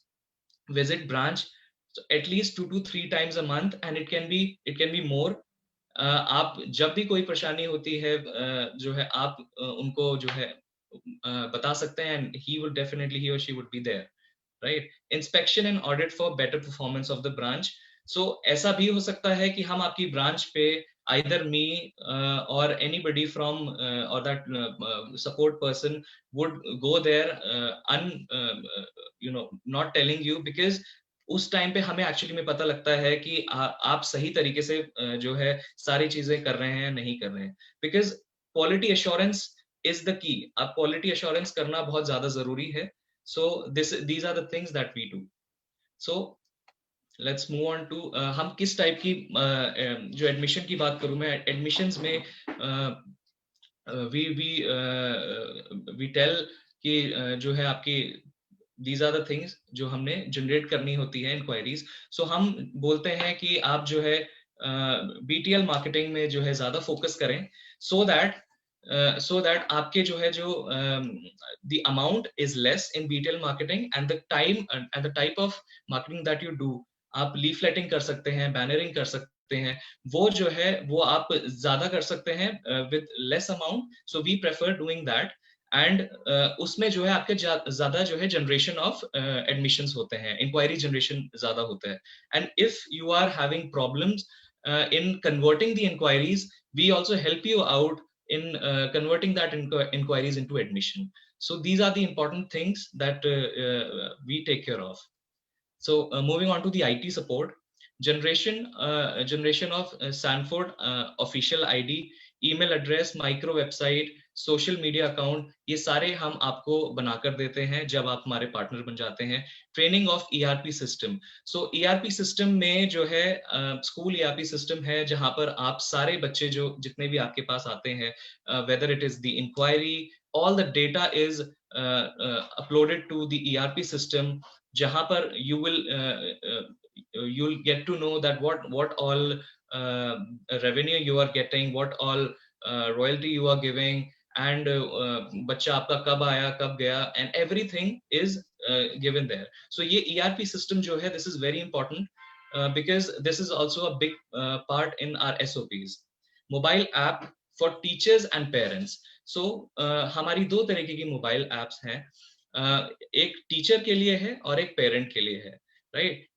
visit branch so at least 2 to 3 times a month, and it can be more. आप जब भी कोई परेशानी होती है जो है आप उनको जो है बता सकते हैं, and he or she would be there, right? Inspection and audit for better performance of the branch. So ऐसा भी हो सकता है कि हम आपकी ब्रांच पे either me or anybody from or that support person would go there not telling you, because उस टाइम पे हमें एक्चुअली में पता लगता है कि आप सही तरीके से जो है सारी चीजें कर रहे हैं या नहीं कर रहे हैं. Because quality assurance is the key. आप क्वालिटी एश्योरेंस करना बहुत ज्यादा जरूरी है. So these are the things that we do. So let's move on to हम किस टाइप की जो एडमिशन की बात करूं मैं. एडमिशंस में वी टेल कि जो है आपकी these are the things जो हमने जनरेट करनी होती है इंक्वायरीज. सो हम बोलते हैं कि आप जो है BTL मार्केटिंग में जो है ज्यादा फोकस करें, so that आपके जो है जो the amount is less in BTL marketing, and the time and the type of marketing that you do. आप लीफलेटिंग कर सकते हैं, बैनरिंग कर सकते हैं, वो जो है वो आप ज्यादा कर सकते हैं with less amount. So we prefer doing that. And उसमें जो है आपके ज्यादा जो है जनरेशन ऑफ एडमिशंस होते हैं, इंक्वायरी जनरेशन ज्यादा होता है. And if you are having problems in converting the inquiries, we also help you out in converting that inquiries into admission. So these are the important things that we take care of. So moving on to the IT support, generation of Sanford official ID, email address, micro website, social media account, ये सारे हम आपको बनाकर देते हैं जब आप हमारे पार्टनर बन जाते हैं. Training of ERP system. So ERP system में जो है स्कूल ERP सिस्टम है जहां पर आप सारे बच्चे जो जितने भी आपके पास आते हैं, whether it is the inquiry, all the data is uploaded to the ERP system, जहां पर you'll get to know that what all revenue you are getting, what all royalty you are giving, and बच्चा आपका कब आया कब गया, and everything is given there. So ये ERP system जो है, this is very important because this is also a big part in our SOPs. Mobile app for teachers and parents. So हमारी 2 तरीके की मोबाइल एप्स हैं, एक teacher के लिए है और एक पेरेंट के लिए है, right?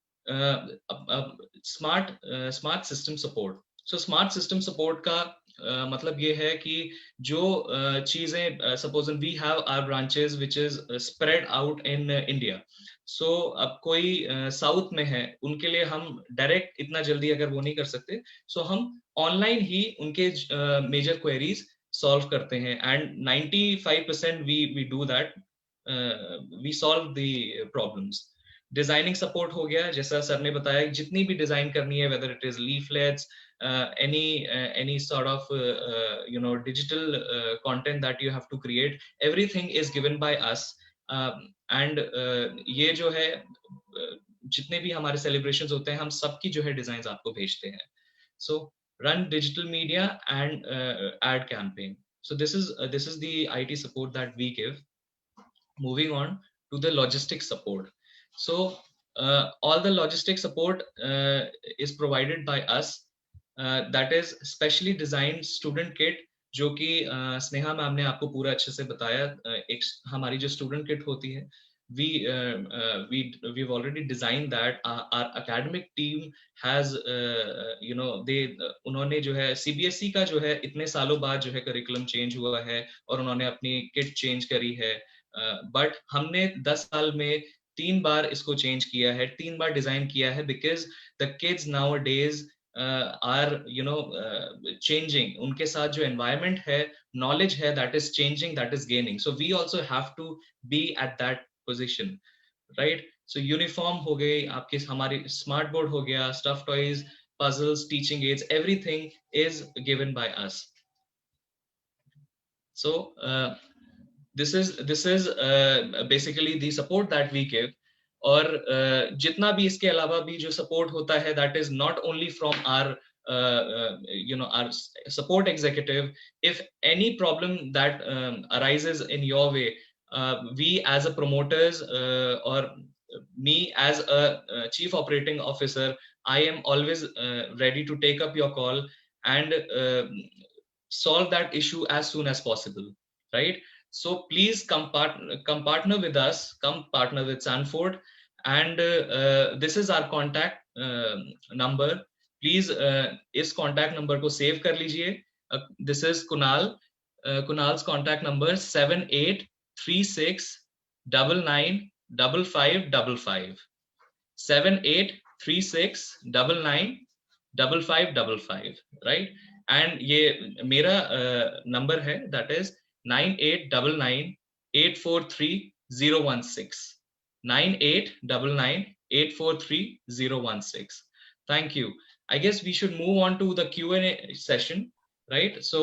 Smart system support. So smart system support का मतलब ये है कि जो चीजें suppose we have our branches which is spread out in India, so अब कोई साउथ में है, उनके लिए हम डायरेक्ट इतना जल्दी अगर वो नहीं कर सकते, सो हम ऑनलाइन ही उनके मेजर क्वेरीज सॉल्व करते हैं, and 95% we do that, we solve the problems. Designing support हो गया, जैसा सर ने बताया, जितनी भी डिजाइन करनी है, weather it is leaflets, any sort of digital content that you have to create, everything is given by us, and ये जो है जितने भी हमारे सेलिब्रेशंस होते हैं, हम सबकी जो है डिजाइन्स आपको भेजते हैं। So run digital media and ad campaign. So this is the IT support that we give. Moving on to the logistic support. So all the logistic support is provided by us. That is specially designed student kit, जो कि Sneha ma'am ने आपको पूरा अच्छे से बताया। एक हमारी जो स्टूडेंट किट होती है, we've already designed that. Our academic team has उन्होंने जो है CBSE का जो है इतने सालों बाद जो है करिकुलम चेंज हुआ है और उन्होंने अपनी किट चेंज करी है, बट हमने 10 साल में 3 बार इसको चेंज किया है, 3 बार डिजाइन किया है, because the kids nowadays are changing. उनके साथ जो environment है, knowledge है, that is changing, that is gaining. So we also have to be at that position, right? So uniform हो गई आपके, हमारी smart board हो गया, stuffed toys, puzzles, teaching aids, everything is given by us. So this is basically the support that we give. और जितना भी इसके अलावा भी जो सपोर्ट होता है, that is not only from our our support executive. If any problem that arises in your way, we as a promoters or me as a chief operating officer, I am always ready to take up your call and solve that issue as soon as possible, right? So please come partner with us, come partner with Sanford, and this is our contact number. Please इस contact number को save कर लीजिए. This is Kunal. Kunal's contact number 7836995555. 7836995555, right? And ये मेरा number है, that is 9899843016. 9899843016. Thank you. I guess we should move on to the Q&A session, right? So